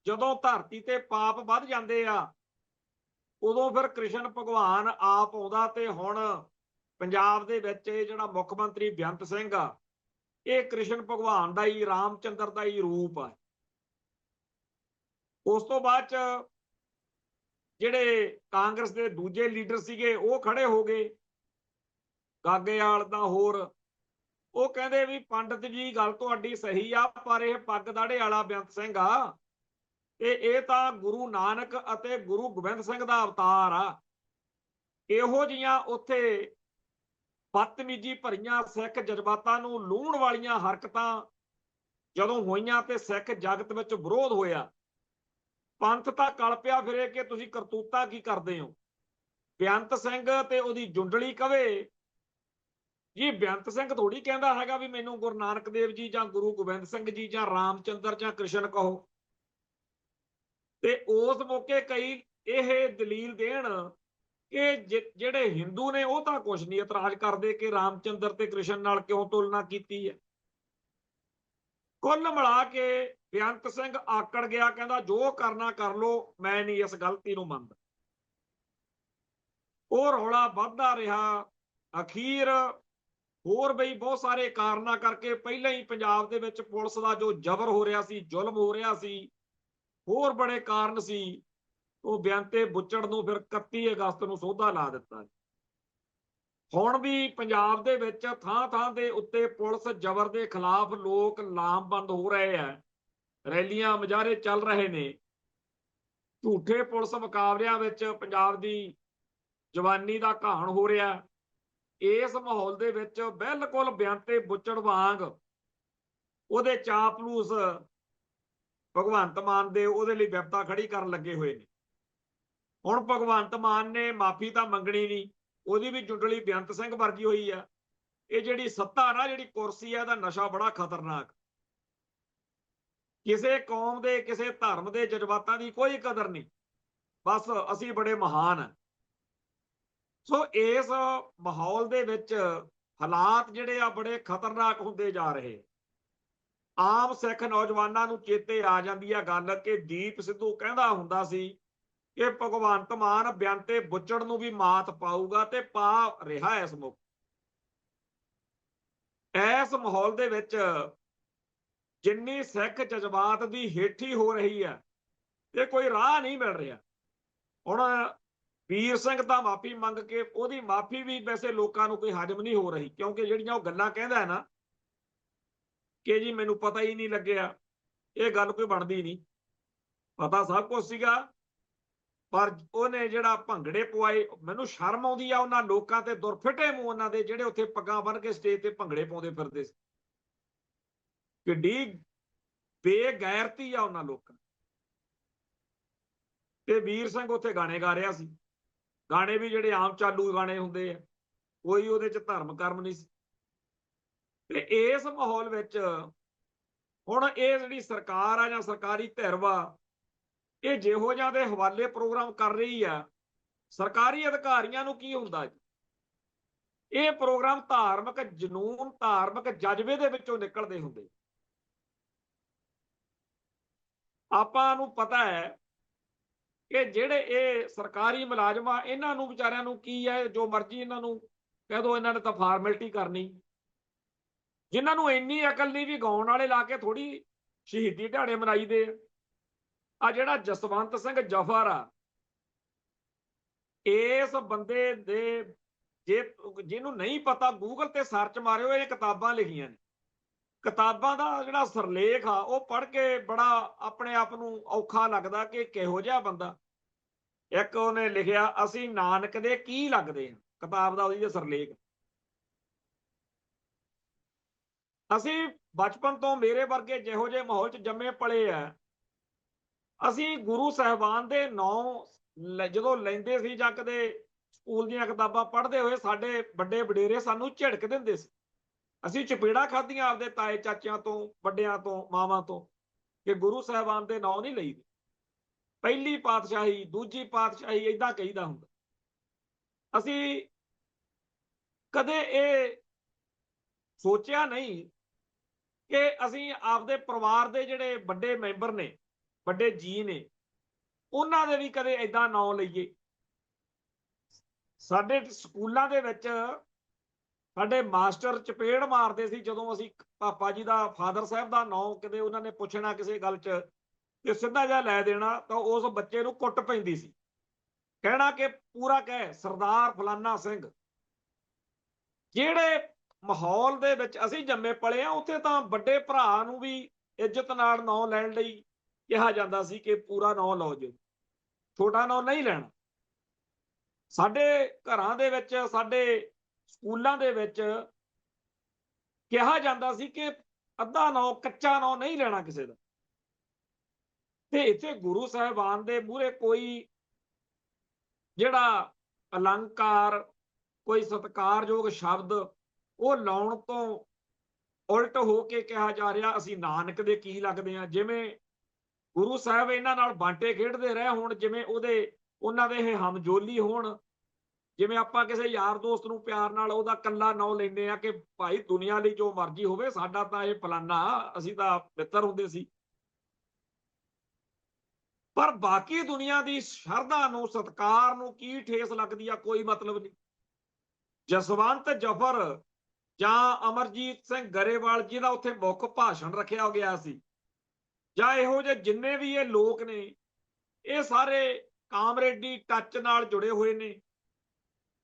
ਜਦੋਂ ਧਰਤੀ ਤੇ ਪਾਪ ਵੱਧ ਜਾਂਦੇ ਆ ਉਦੋਂ ਫਿਰ ਕ੍ਰਿਸ਼ਨ ਭਗਵਾਨ ਆਪ ਆਉਂਦਾ, ਤੇ ਹੁਣ ਪੰਜਾਬ ਦੇ ਵਿੱਚ ਇਹ ਜਿਹੜਾ ਮੁੱਖ ਮੰਤਰੀ ਬੇਅੰਤ ਸਿੰਘ ਆ, ਇਹ ਕ੍ਰਿਸ਼ਨ ਭਗਵਾਨ ਦਾ ਹੀ, ਰਾਮਚੰਦਰ ਦਾ ਹੀ ਰੂਪ ਆ। ਉਸ ਤੋਂ ਬਾਅਦ ਚ ਜਿਹੜੇ ਕਾਂਗਰਸ ਦੇ ਦੂਜੇ ਲੀਡਰ ਸੀਗੇ ਉਹ ਖੜੇ ਹੋ ਗਏ, ਗਾਗੇਵਾਲ ਦਾ ਹੋਰ, ਉਹ ਕਹਿੰਦੇ ਵੀ ਪੰਡਤ ਜੀ ਗੱਲ ਤੁਹਾਡੀ ਸਹੀ ਆ, ਪਰ ਇਹ ਪੱਗ ਦਾੜੇ ਵਾਲਾ ਬੇਅੰਤ ਸਿੰਘ ਆ, ਤੇ ਇਹ ਤਾਂ ਗੁਰੂ ਨਾਨਕ ਅਤੇ ਗੁਰੂ ਗੋਬਿੰਦ ਸਿੰਘ ਦਾ ਅਵਤਾਰ ਆ। ਇਹੋ ਜਿਹੀਆਂ ਉੱਥੇ ਬਦਤਮੀਜੀ ਭਰੀਆਂ, ਸਿੱਖ ਜਜ਼ਬਾਤਾਂ ਨੂੰ ਲੂਣ ਵਾਲੀਆਂ ਹਰਕਤਾਂ ਜਦੋਂ ਹੋਈਆਂ ਤੇ ਸਿੱਖ ਜਗਤ ਵਿੱਚ ਵਿਰੋਧ ਹੋਇਆ, ਪੰਥ ਤਾਂ ਕਲ ਪਿਆ ਫਿਰੇ ਕਿ ਤੁਸੀਂ ਕਰਤੂਤਾਂ ਕੀ ਕਰਦੇ ਹੋ। ਬੇਅੰਤ ਸਿੰਘ ਤੇ ਉਹਦੀ ਜੁੰਡਲੀ ਕਵੇ ਜੀ, ਬੇਅੰਤ ਸਿੰਘ ਥੋੜੀ ਕਹਿੰਦਾ ਹੈਗਾ ਵੀ ਮੈਨੂੰ ਗੁਰੂ ਨਾਨਕ ਦੇਵ ਜੀ ਜਾਂ ਗੁਰੂ ਗੋਬਿੰਦ ਸਿੰਘ ਜੀ ਜਾਂ ਰਾਮਚੰਦਰ ਜਾਂ ਕ੍ਰਿਸ਼ਨ ਕਹੋ। ਤੇ ਉਸ ਮੌਕੇ ਕਈ ਇਹ ਦਲੀਲ ਦੇਣ ਕਿ ਜਿਹੜੇ ਹਿੰਦੂ ਨੇ ਉਹ ਤਾਂ ਕੁਝ ਨਹੀਂ ਇਤਰਾਜ਼ ਕਰਦੇ ਕਿ ਰਾਮਚੰਦਰ ਤੇ ਕ੍ਰਿਸ਼ਨ ਨਾਲ ਕਿਉਂ ਤੁਲਨਾ ਕੀਤੀ ਹੈ। ਕੁੱਲ ਮਿਲਾ ਕੇ ਬੇਅੰਤ ਸਿੰਘ ਆਕੜ ਗਿਆ, ਕਹਿੰਦਾ ਜੋ ਕਰਨਾ ਕਰ ਲੋ, ਮੈਂ ਨਹੀਂ ਇਸ ਗਲਤੀ ਨੂੰ ਮੰਨਦਾ। ਉਹ ਰੌਲਾ ਵੱਧਦਾ ਰਿਹਾ। ਅਖੀਰ ਹੋਰ ਬਈ ਬਹੁਤ ਸਾਰੇ ਕਾਰਨਾਂ ਕਰਕੇ, ਪਹਿਲਾਂ ਹੀ ਪੰਜਾਬ ਦੇ ਵਿੱਚ ਪੁਲਿਸ ਦਾ ਜੋ ਜ਼ਬਰ ਹੋ ਰਿਹਾ ਸੀ, ਜ਼ੁਲਮ ਹੋ ਰਿਹਾ ਸੀ, ਹੋਰ ਬੜੇ ਕਾਰਨ ਸੀ, ਉਹ ਬੇਅੰਤੇ ਬੁੱਚੜ ਨੂੰ ਫਿਰ 31 ਅਗਸਤ ਨੂੰ ਸੋਧਾ ਲਾ ਦਿੱਤਾ। ਹੁਣ ਵੀ ਪੰਜਾਬ ਦੇ ਵਿੱਚ ਥਾਂ ਥਾਂ ਦੇ ਉੱਤੇ ਪੁਲਿਸ ਜ਼ਬਰ ਦੇ ਖਿਲਾਫ ਲੋਕ ਲਾਮਬੰਦ ਹੋ ਰਹੇ ਆ, ਰੈਲੀਆਂ ਮੁਜ਼ਾਹਰੇ ਚੱਲ ਰਹੇ ਨੇ, ਝੂਠੇ ਪੁਲਿਸ ਮੁਕਾਬਲਿਆਂ ਵਿੱਚ ਪੰਜਾਬ ਦੀ ਜਵਾਨੀ ਦਾ ਘਾਣ ਹੋ ਰਿਹਾ। ਇਸ ਮਾਹੌਲ ਦੇ ਵਿੱਚ ਬਿਲਕੁਲ ਬਿਆੰਤੇ ਬੁੱਚੜ ਵਾਂਗ ਉਹਦੇ ਚਾਪਲੂਸ ਭਗਵੰਤ ਮਾਨ ਦੇ ਉਹਦੇ ਲਈ ਵਿਪਤਾ ਖੜੀ ਕਰਨ ਲੱਗੇ ਹੋਏ ਨੇ। ਹੁਣ ਭਗਵੰਤ ਮਾਨ ਨੇ ਮਾਫੀ ਤਾਂ ਮੰਗਣੀ ਨਹੀਂ, ਉਹਦੀ ਵੀ ਜੁੰਡਲੀ ਬੇਅੰਤ ਸਿੰਘ ਵਰਗੀ ਹੋਈ ਆ। ਇਹ ਜਿਹੜੀ ਸੱਤਾ ਨਾ, ਜਿਹੜੀ ਕੁਰਸੀ ਆ, ਇਹਦਾ ਨਸ਼ਾ ਬੜਾ ਖਤਰਨਾਕ। ਕਿਸੇ ਕੌਮ ਦੇ, ਕਿਸੇ ਧਰਮ ਦੇ ਜਜ਼ਬਾਤਾਂ ਦੀ ਕੋਈ ਕਦਰ ਨਹੀਂ, ਬਸ ਅਸੀਂ ਬੜੇ ਮਹਾਨ ਆ। ਸੋ ਇਸ ਮਾਹੌਲ ਦੇ ਵਿੱਚ ਹਾਲਾਤ ਜਿਹੜੇ ਆ ਬੜੇ ਖਤਰਨਾਕ ਹੁੰਦੇ ਜਾ ਰਹੇ। ਆਮ ਸਿੱਖ ਨੌਜਵਾਨਾਂ ਨੂੰ ਚੇਤੇ ਆ ਜਾਂਦੀ ਆ ਗੱਲ ਕਿ ਦੀਪ ਸਿੱਧੂ ਕਹਿੰਦਾ ਹੁੰਦਾ ਸੀ ਕਿ ਭਗਵੰਤ ਮਾਨ ਬਿਆੰਤੇ ਬੁੱਚੜ ਨੂੰ ਵੀ ਮਾਤ ਪਾਊਗਾ, ਤੇ ਪਾ ਰਿਹਾ ਇਸ ਮੌਕੇ। ਇਸ ਮਾਹੌਲ ਦੇ ਵਿੱਚ ਜਿੰਨੀ ਸਿੱਖ ਜਜ਼ਬਾਤ ਦੀ ਹੇਠੀ ਹੋ ਰਹੀ ਹੈ, ਇਹ ਕੋਈ ਰਾਹ ਨਹੀਂ ਮਿਲ ਰਿਹਾ। ਹੁਣ ਵੀਰ ਸਿੰਘ ਤਾਂ ਮਾਫੀ ਮੰਗ ਕੇ, ਉਹਦੀ ਮਾਫੀ ਵੀ ਵੈਸੇ ਲੋਕਾਂ ਨੂੰ ਕੋਈ ਹਜਮ ਨਹੀਂ ਹੋ ਰਹੀ, ਕਿਉਂਕਿ ਜਿਹੜੀਆਂ ਉਹ ਗੱਲਾਂ ਕਹਿੰਦਾ ਹੈ ਨਾ ਕਿ ਜੀ ਮੈਨੂੰ ਪਤਾ ਹੀ ਨਹੀਂ ਲੱਗਿਆ, ਇਹ ਗੱਲ ਕੋਈ ਬਣਦੀ ਨਹੀਂ। ਪਤਾ ਸਭ ਕੁਝ ਸੀਗਾ, ਪਰ ਉਹਨੇ ਜਿਹੜਾ ਭੰਗੜੇ ਪਵਾਏ, ਮੈਨੂੰ ਸ਼ਰਮ ਆਉਂਦੀ ਆ ਉਹਨਾਂ ਲੋਕਾਂ ਤੇ, ਦੁਰਫਿੱਟੇ ਮੂੰਹ ਉਹਨਾਂ ਦੇ, ਜਿਹੜੇ ਉੱਥੇ ਪੱਗਾਂ ਬੰਨ੍ਹ ਕੇ ਸਟੇਜ ਤੇ ਭੰਗੜੇ ਪਾਉਂਦੇ ਫਿਰਦੇ ਸੀ। ਕਿੱਡੀ ਬੇਗੈਰਤੀ ਆ ਉਹਨਾਂ ਲੋਕਾਂ। ਤੇ ਵੀਰ ਸਿੰਘ ਉੱਥੇ ਗਾਣੇ ਗਾ ਰਿਹਾ ਸੀ, ਗਾਣੇ ਵੀ ਜਿਹੜੇ ਆਮ ਚਾਲੂ ਗਾਣੇ ਹੁੰਦੇ ਆ, ਕੋਈ ਉਹਦੇ ਚ ਧਰਮ ਕਰਮ ਨਹੀਂ ਸੀ। ਤੇ ਇਸ ਮਾਹੌਲ ਵਿੱਚ ਹੁਣ ਇਹ ਜਿਹੜੀ ਸਰਕਾਰ ਆ ਜਾਂ ਸਰਕਾਰੀ ਧਿਰ ਵਾ, ਇਹ ਜਿਹੋ ਜਿਹਾ ਦੇ ਹਵਾਲੇ ਪ੍ਰੋਗਰਾਮ ਕਰ ਰਹੀ ਆ, ਸਰਕਾਰੀ ਅਧਿਕਾਰੀਆਂ ਨੂੰ ਕੀ ਹੁੰਦਾ ਜੀ? ਇਹ ਪ੍ਰੋਗਰਾਮ ਧਾਰਮਿਕ ਜਨੂਨ, ਧਾਰਮਿਕ ਜਜ਼ਬੇ ਦੇ ਵਿੱਚੋਂ ਨਿਕਲਦੇ ਹੁੰਦੇ। ਆਪਾਂ ਨੂੰ ਪਤਾ ਹੈ ਕਿ ਜਿਹੜੇ ਇਹ ਸਰਕਾਰੀ ਮੁਲਾਜ਼ਮ ਆ, ਇਹਨਾਂ ਨੂੰ ਵਿਚਾਰਿਆਂ ਨੂੰ ਕੀ ਹੈ, ਜੋ ਮਰਜ਼ੀ ਇਹਨਾਂ ਨੂੰ ਕਹਿ ਦੋ, ਇਹਨਾਂ ਨੇ ਤਾਂ ਫਾਰਮੈਲਿਟੀ ਕਰਨੀ। ਜਿਨ੍ਹਾਂ ਨੂੰ ਇੰਨੀ ਅਕਲ ਨਹੀਂ ਵੀ ਗਾਉਣ ਵਾਲੇ ਲਾ ਕੇ ਥੋੜੀ ਸ਼ਹੀਦੀ ਦਿਹਾੜੇ ਮਨਾਈ ਦੇ ਆ। ਜਿਹੜਾ ਜਸਵੰਤ ਸਿੰਘ ਜਫਰ ਆ, ਇਸ ਬੰਦੇ ਦੇ ਜਿਹਨੂੰ ਨਹੀਂ ਪਤਾ, ਗੂਗਲ ਤੇ ਸਰਚ ਮਾਰਿਓ, ਇਹ ਕਿਤਾਬਾਂ ਲਿਖੀਆਂ ਨੇ। ਕਿਤਾਬਾਂ ਦਾ ਜਿਹੜਾ ਸਿਰਲੇਖ ਆ, ਉਹ ਪੜ੍ਹ ਕੇ ਬੜਾ ਆਪਣੇ ਆਪ ਨੂੰ ਔਖਾ ਲੱਗਦਾ ਕਿ ਕਿਹੋ ਜਿਹਾ ਬੰਦਾ। ਇੱਕ ਉਹਨੇ ਲਿਖਿਆ, ਅਸੀਂ ਨਾਨਕ ਦੇ ਕੀ ਲੱਗਦੇ ਹਾਂ, ਕਿਤਾਬ ਦਾ ਉਹਦੀ ਸਿਰਲੇਖ। ਅਸੀਂ ਬਚਪਨ ਤੋਂ, ਮੇਰੇ ਵਰਗੇ ਜਿਹੋ ਜਿਹੇ ਮਾਹੌਲ 'ਚ ਜੰਮੇ ਪਲੇ ਆ, ਅਸੀਂ ਗੁਰੂ ਸਾਹਿਬਾਨ ਦੇ ਨਾਂ ਜਦੋਂ ਲੈਂਦੇ ਸੀ ਜਾਂ ਕਦੇ ਸਕੂਲ ਦੀਆਂ ਕਿਤਾਬਾਂ ਪੜ੍ਹਦੇ ਹੋਏ, ਸਾਡੇ ਵੱਡੇ ਵਡੇਰੇ ਸਾਨੂੰ ਝਿੜਕ ਦਿੰਦੇ ਸੀ। ਅਸੀਂ ਚਪੇੜਾਂ ਖਾਧੀਆਂ ਆਪਦੇ ਤਾਏ ਚਾਚਿਆਂ ਤੋਂ, ਵੱਡਿਆਂ ਤੋਂ, ਮਾਵਾਂ ਤੋਂ, ਕਿ ਗੁਰੂ ਸਾਹਿਬਾਨ ਦੇ ਨਾਂ ਨਹੀਂ ਲਈਦੇ। ਪਹਿਲੀ ਪਾਤਸ਼ਾਹੀ, ਦੂਜੀ ਪਾਤਸ਼ਾਹੀ, ਏਦਾਂ ਕਹੀਦਾ ਹੁੰਦਾ। ਅਸੀਂ ਕਦੇ ਇਹ ਸੋਚਿਆ ਨਹੀਂ ਕਿ ਅਸੀਂ ਆਪਦੇ ਪਰਿਵਾਰ ਦੇ ਜਿਹੜੇ ਵੱਡੇ ਮੈਂਬਰ ਨੇ, ਵੱਡੇ ਜੀ ਨੇ, ਉਹਨਾਂ ਦੇ ਵੀ ਕਦੇ ਏਦਾਂ ਨਾਂ ਲਈਏ। ਸਾਡੇ ਸਕੂਲਾਂ ਦੇ ਵਿੱਚ ਸਾਡੇ ਮਾਸਟਰ ਚਪੇੜ ਮਾਰਦੇ ਸੀ ਜਦੋਂ ਅਸੀਂ ਪਾਪਾ ਜੀ ਦਾ, ਫਾਦਰ ਸਾਹਿਬ ਦਾ ਨਾਂ ਕਿਤੇ ਉਹਨਾਂ ਨੇ ਪੁੱਛਣਾ ਕਿਸੇ ਗੱਲ 'ਚ, ਤੇ ਸਿੱਧਾ ਜਿਹਾ ਲੈ ਦੇਣਾ, ਤਾਂ ਉਸ ਬੱਚੇ ਨੂੰ ਕੁੱਟ ਪੈਂਦੀ ਸੀ। ਕਹਿਣਾ ਕਿ ਪੂਰਾ ਕਹਿ ਸਰਦਾਰ ਫਲਾਨਾ ਸਿੰਘ। ਜਿਹੜੇ ਮਾਹੌਲ ਦੇ ਵਿੱਚ ਅਸੀਂ ਜੰਮੇ ਪਲੇ ਆ, ਉੱਥੇ ਤਾਂ ਵੱਡੇ ਭਰਾ ਨੂੰ ਵੀ ਇੱਜ਼ਤ ਨਾਲ ਨਾਂ ਲੈਣ ਲਈ ਕਿਹਾ ਜਾਂਦਾ ਸੀ ਕਿ ਪੂਰਾ ਨਾਂ ਲਓ ਜੀ, ਛੋਟਾ ਨਾਂ ਨਹੀਂ ਲੈਣਾ। ਸਾਡੇ ਘਰਾਂ ਦੇ ਵਿੱਚ, ਸਾਡੇ ਸਕੂਲਾਂ ਦੇ ਵਿੱਚ ਕਿਹਾ ਜਾਂਦਾ ਸੀ ਕਿ ਅੱਧਾ ਨਾਂ, ਕੱਚਾ ਨਾਂ ਨਹੀਂ ਲੈਣਾ ਕਿਸੇ ਦਾ। ਤੇ ਇੱਥੇ ਗੁਰੂ ਸਾਹਿਬਾਨ ਦੇ ਮੂਹਰੇ ਕੋਈ ਜਿਹੜਾ ਅਲੰਕਾਰ, ਕੋਈ ਸਤਿਕਾਰਯੋਗ ਸ਼ਬਦ, ਉਹ ਲਾਉਣ ਤੋਂ ਉਲਟ ਹੋ ਕੇ ਕਿਹਾ ਜਾ ਰਿਹਾ ਅਸੀਂ ਨਾਨਕ ਦੇ ਕੀ ਲੱਗਦੇ ਹਾਂ। ਜਿਵੇਂ ਗੁਰੂ ਸਾਹਿਬ ਇਹਨਾਂ ਨਾਲ ਬਾਂਟੇ ਖੇਡਦੇ ਰਹੇ ਹੋਣ, ਜਿਵੇਂ ਉਹਨਾਂ ਦੇ ਇਹ ਹਮਜੋਲੀ ਹੋਣ। ਜਿਵੇਂ ਆਪਾਂ ਕਿਸੇ ਯਾਰ ਦੋਸਤ ਨੂੰ ਪਿਆਰ ਨਾਲ ਉਹਦਾ ਕੱਲਾ ਨਾਂ ਲੈਂਦੇ ਆ ਕਿ ਭਾਈ ਦੁਨੀਆ ਲਈ ਜੋ ਮਰਜ਼ੀ ਹੋਵੇ, ਸਾਡਾ ਤਾਂ ਇਹ ਫਲਾਨਾ, ਅਸੀਂ ਤਾਂ ਮਿੱਤਰ ਹੁੰਦੇ ਸੀ। ਪਰ ਬਾਕੀ ਦੁਨੀਆ ਦੀ ਸ਼ਰਧਾ ਨੂੰ, ਸਤਿਕਾਰ ਨੂੰ ਕੀ ਠੇਸ ਲੱਗਦੀ ਆ, ਕੋਈ ਮਤਲਬ ਨਹੀਂ। ਜਸਵੰਤ ਜਫਰ ਜਾਂ ਅਮਰਜੀਤ ਸਿੰਘ ਗਰੇਵਾਲ ਜੀ ਦਾ ਉੱਥੇ ਮੁੱਖ ਭਾਸ਼ਣ ਰੱਖਿਆ ਗਿਆ ਸੀ, ਜਾਂ ਇਹੋ ਜਿਹੇ ਜਿੰਨੇ ਵੀ ਇਹ ਲੋਕ ਨੇ, ਇਹ ਸਾਰੇ ਕਾਮਰੇਡੀ ਟੱਚ ਨਾਲ ਜੁੜੇ ਹੋਏ ਨੇ।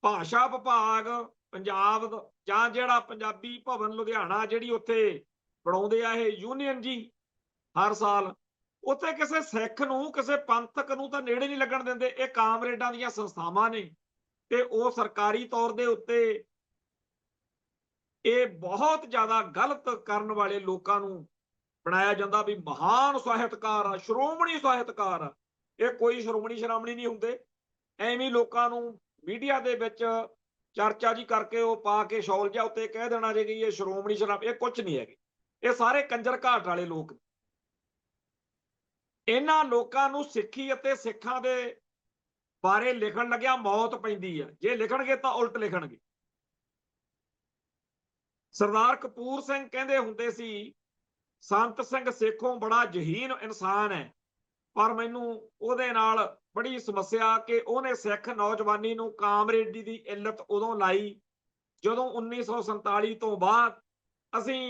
ਭਾਸ਼ਾ ਵਿਭਾਗ ਪੰਜਾਬ ਜਾਂ ਜਿਹੜਾ ਪੰਜਾਬੀ ਭਵਨ ਲੁਧਿਆਣਾ, ਜਿਹੜੀ ਉੱਥੇ ਬਣਾਉਂਦੇ ਆ ਇਹ ਯੂਨੀਅਨ ਜੀ ਹਰ ਸਾਲ, ਉੱਥੇ ਕਿਸੇ ਸਿੱਖ ਨੂੰ, ਕਿਸੇ ਪੰਥਕ ਨੂੰ ਤਾਂ ਨੇੜੇ ਨਹੀਂ ਲੱਗਣ ਦਿੰਦੇ। ਇਹ ਕਾਮਰੇਡਾਂ ਦੀਆਂ ਸੰਸਥਾਵਾਂ ਨੇ ਤੇ ਉਹ ਸਰਕਾਰੀ ਤੌਰ ਦੇ ਉੱਤੇ ਇਹ ਬਹੁਤ ਜ਼ਿਆਦਾ ਗਲਤ ਕਰਨ ਵਾਲੇ ਲੋਕਾਂ ਨੂੰ ਬਣਾਇਆ ਜਾਂਦਾ ਵੀ ਮਹਾਨ ਸਾਹਿਤਕਾਰ ਆ, ਸ਼੍ਰੋਮਣੀ ਸਾਹਿਤਕਾਰ ਆ। ਇਹ ਕੋਈ ਸ਼੍ਰੋਮਣੀ ਸ਼ਰਾਮਣੀ ਨਹੀਂ ਹੁੰਦੇ। ਐਵੇਂ ਲੋਕਾਂ ਨੂੰ ਮੀਡੀਆ ਦੇ ਵਿੱਚ ਚਰਚਾ ਜੀ ਕਰਕੇ ਉਹ ਪਾ ਕੇ ਸ਼ੌਲ ਜਿਹਾ ਉੱਤੇ ਕਹਿ ਦੇਣਾ ਜੇ ਕਿ ਇਹ ਸ਼੍ਰੋਮਣੀ ਸ਼ਰਾਬ, ਇਹ ਕੁਝ ਨਹੀਂ ਹੈਗੇ। ਇਹ ਸਾਰੇ ਕੰਜਰ ਘਾਟ ਵਾਲੇ ਲੋਕ। ਇਹਨਾਂ ਲੋਕਾਂ ਨੂੰ ਸਿੱਖੀ ਅਤੇ ਸਿੱਖਾਂ ਦੇ ਬਾਰੇ ਲਿਖਣ ਲੱਗਿਆ ਮੌਤ ਪੈਂਦੀ ਆ। ਜੇ ਲਿਖਣਗੇ ਤਾਂ ਉਲਟ ਲਿਖਣਗੇ। ਸਰਦਾਰ ਕਪੂਰ ਸਿੰਘ ਕਹਿੰਦੇ ਹੁੰਦੇ ਸੀ, ਸੰਤ ਸਿੰਘ ਸੇਖੋਂ ਬੜਾ ਜਹੀਨ ਇਨਸਾਨ ਹੈ, ਪਰ ਮੈਨੂੰ ਉਹਦੇ ਨਾਲ ਬੜੀ ਸਮੱਸਿਆ ਕਿ ਉਹਨੇ ਸਿੱਖ ਨੌਜਵਾਨੀ ਨੂੰ ਕਾਮਰੇਡੀ ਦੀ ਇੱਲਤ ਉਦੋਂ ਲਾਈ ਜਦੋਂ 1947 ਤੋਂ ਬਾਅਦ ਅਸੀਂ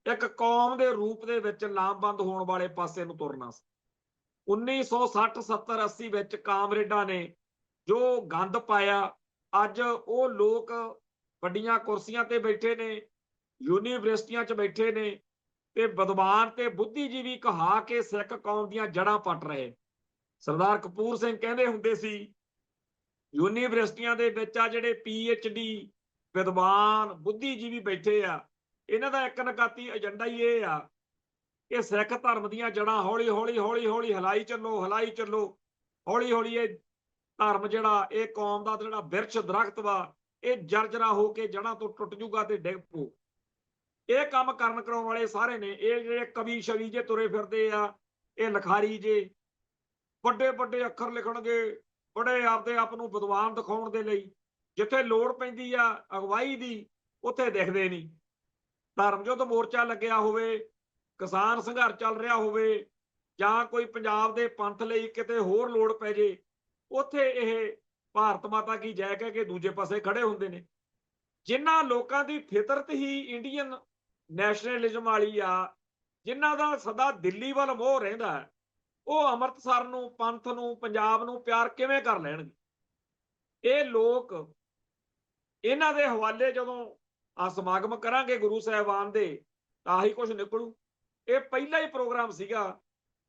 ਇੱਕ ਕੌਮ ਦੇ ਰੂਪ ਦੇ ਵਿੱਚ ਲਾਮਬੰਦ ਹੋਣ ਵਾਲੇ ਪਾਸੇ ਨੂੰ ਤੁਰਨਾ ਸੀ। 1960 70 80 ਵਿੱਚ ਕਾਮਰੇਡਾਂ ਨੇ ਜੋ ਗੰਦ ਪਾਇਆ, ਅੱਜ ਉਹ ਲੋਕ ਵੱਡੀਆਂ ਕੁਰਸੀਆਂ ਤੇ ਬੈਠੇ ਨੇ, ਯੂਨੀਵਰਸਿਟੀਆਂ 'ਚ ਬੈਠੇ ਨੇ ਤੇ ਵਿਦਵਾਨ ਤੇ ਬੁੱਧੀਜੀਵੀ ਕਹਾ ਕੇ ਸਿੱਖ ਕੌਮ ਦੀਆਂ ਜੜ੍ਹਾਂ ਪੱਟ ਰਹੇ। ਸਰਦਾਰ ਕਪੂਰ ਸਿੰਘ ਕਹਿੰਦੇ ਹੁੰਦੇ ਸੀ, ਯੂਨੀਵਰਸਿਟੀਆਂ ਦੇ ਵਿੱਚ ਆ ਜਿਹੜੇ PhD ਵਿਦਵਾਨ ਬੁੱਧੀਜੀਵੀ ਬੈਠੇ ਆ, ਇਹਨਾਂ ਦਾ ਇੱਕ ਨਕਾਤੀ ਏਜੰਡਾ ਹੀ ਇਹ ਆ ਕਿ ਸਿੱਖ ਧਰਮ ਦੀਆਂ ਜੜ੍ਹਾਂ ਹੌਲੀ ਹੌਲੀ ਹੌਲੀ ਹੌਲੀ ਹਿਲਾਈ ਚੱਲੋ, ਹਿਲਾਈ ਚੱਲੋ। ਹੌਲੀ ਹੌਲੀ ਇਹ ਧਰਮ ਜਿਹੜਾ, ਇਹ ਕੌਮ ਦਾ ਜਿਹੜਾ ਬਿਰਛ ਦਰਖਤ ਵਾ, ਇਹ ਜਰਜਰਾ ਹੋ ਕੇ ਜੜ੍ਹਾਂ ਤੋਂ ਟੁੱਟ ਜੂਗਾ ਤੇ ਡਿੱਗ ਪਊ। ਇਹ ਕੰਮ ਕਰਨ ਕਰਾਉਣ ਵਾਲੇ ਸਾਰੇ ਨੇ। ਇਹ ਜਿਹੜੇ ਕਵੀ ਸ਼ਵੀ ਜੇ ਤੁਰੇ ਫਿਰਦੇ ਆ, ਇਹ ਲਿਖਾਰੀ ਜੇ ਵੱਡੇ ਵੱਡੇ ਅੱਖਰ ਲਿਖਣਗੇ, ਬੜੇ ਆਪਦੇ ਆਪ ਨੂੰ ਵਿਦਵਾਨ ਦਿਖਾਉਣ ਦੇ ਲਈ, ਜਿੱਥੇ ਲੋੜ ਪੈਂਦੀ ਆ ਅਗਵਾਈ ਦੀ ਉੱਥੇ ਦਿਖਦੇ ਨਹੀਂ। ਧਰਮ ਯੁੱਧ ਮੋਰਚਾ ਲੱਗਿਆ ਹੋਵੇ, ਕਿਸਾਨ ਸੰਘਰਸ਼ ਚੱਲ ਰਿਹਾ ਹੋਵੇ, ਜਾਂ ਕੋਈ ਪੰਜਾਬ ਦੇ ਪੰਥ ਲਈ ਕਿਤੇ ਹੋਰ ਲੋੜ ਪੈ ਜੇ, ਉੱਥੇ ਇਹ ਭਾਰਤ ਮਾਤਾ ਕੀ ਜੈ ਕਹਿ ਕੇ ਦੂਜੇ ਪਾਸੇ ਖੜੇ ਹੁੰਦੇ ਨੇ। ਜਿਨ੍ਹਾਂ ਲੋਕਾਂ ਦੀ ਫਿਤਰਤ ਹੀ ਇੰਡੀਅਨ ਨੈਸ਼ਨਲਿਜ਼ਮ ਵਾਲੀ ਆ, ਜਿਨ੍ਹਾਂ ਦਾ ਸਦਾ ਦਿੱਲੀ ਵੱਲ ਮੋਹ ਰਹਿੰਦਾ, ਉਹ ਅੰਮ੍ਰਿਤਸਰ ਨੂੰ, ਪੰਥ ਨੂੰ, ਪੰਜਾਬ ਨੂੰ ਪਿਆਰ ਕਿਵੇਂ ਕਰ ਲੈਣਗੇ? ਇਹ ਲੋਕ, ਇਹਨਾਂ ਦੇ ਹਵਾਲੇ ਜਦੋਂ ਆ ਸਮਾਗਮ ਕਰਾਂਗੇ ਗੁਰੂ ਸਾਹਿਬਾਨ ਦੇ, ਤਾਂ ਆਹੀ ਕੁਝ ਨਿਕਲੂ। ਇਹ ਪਹਿਲਾ ਹੀ ਪ੍ਰੋਗਰਾਮ ਸੀਗਾ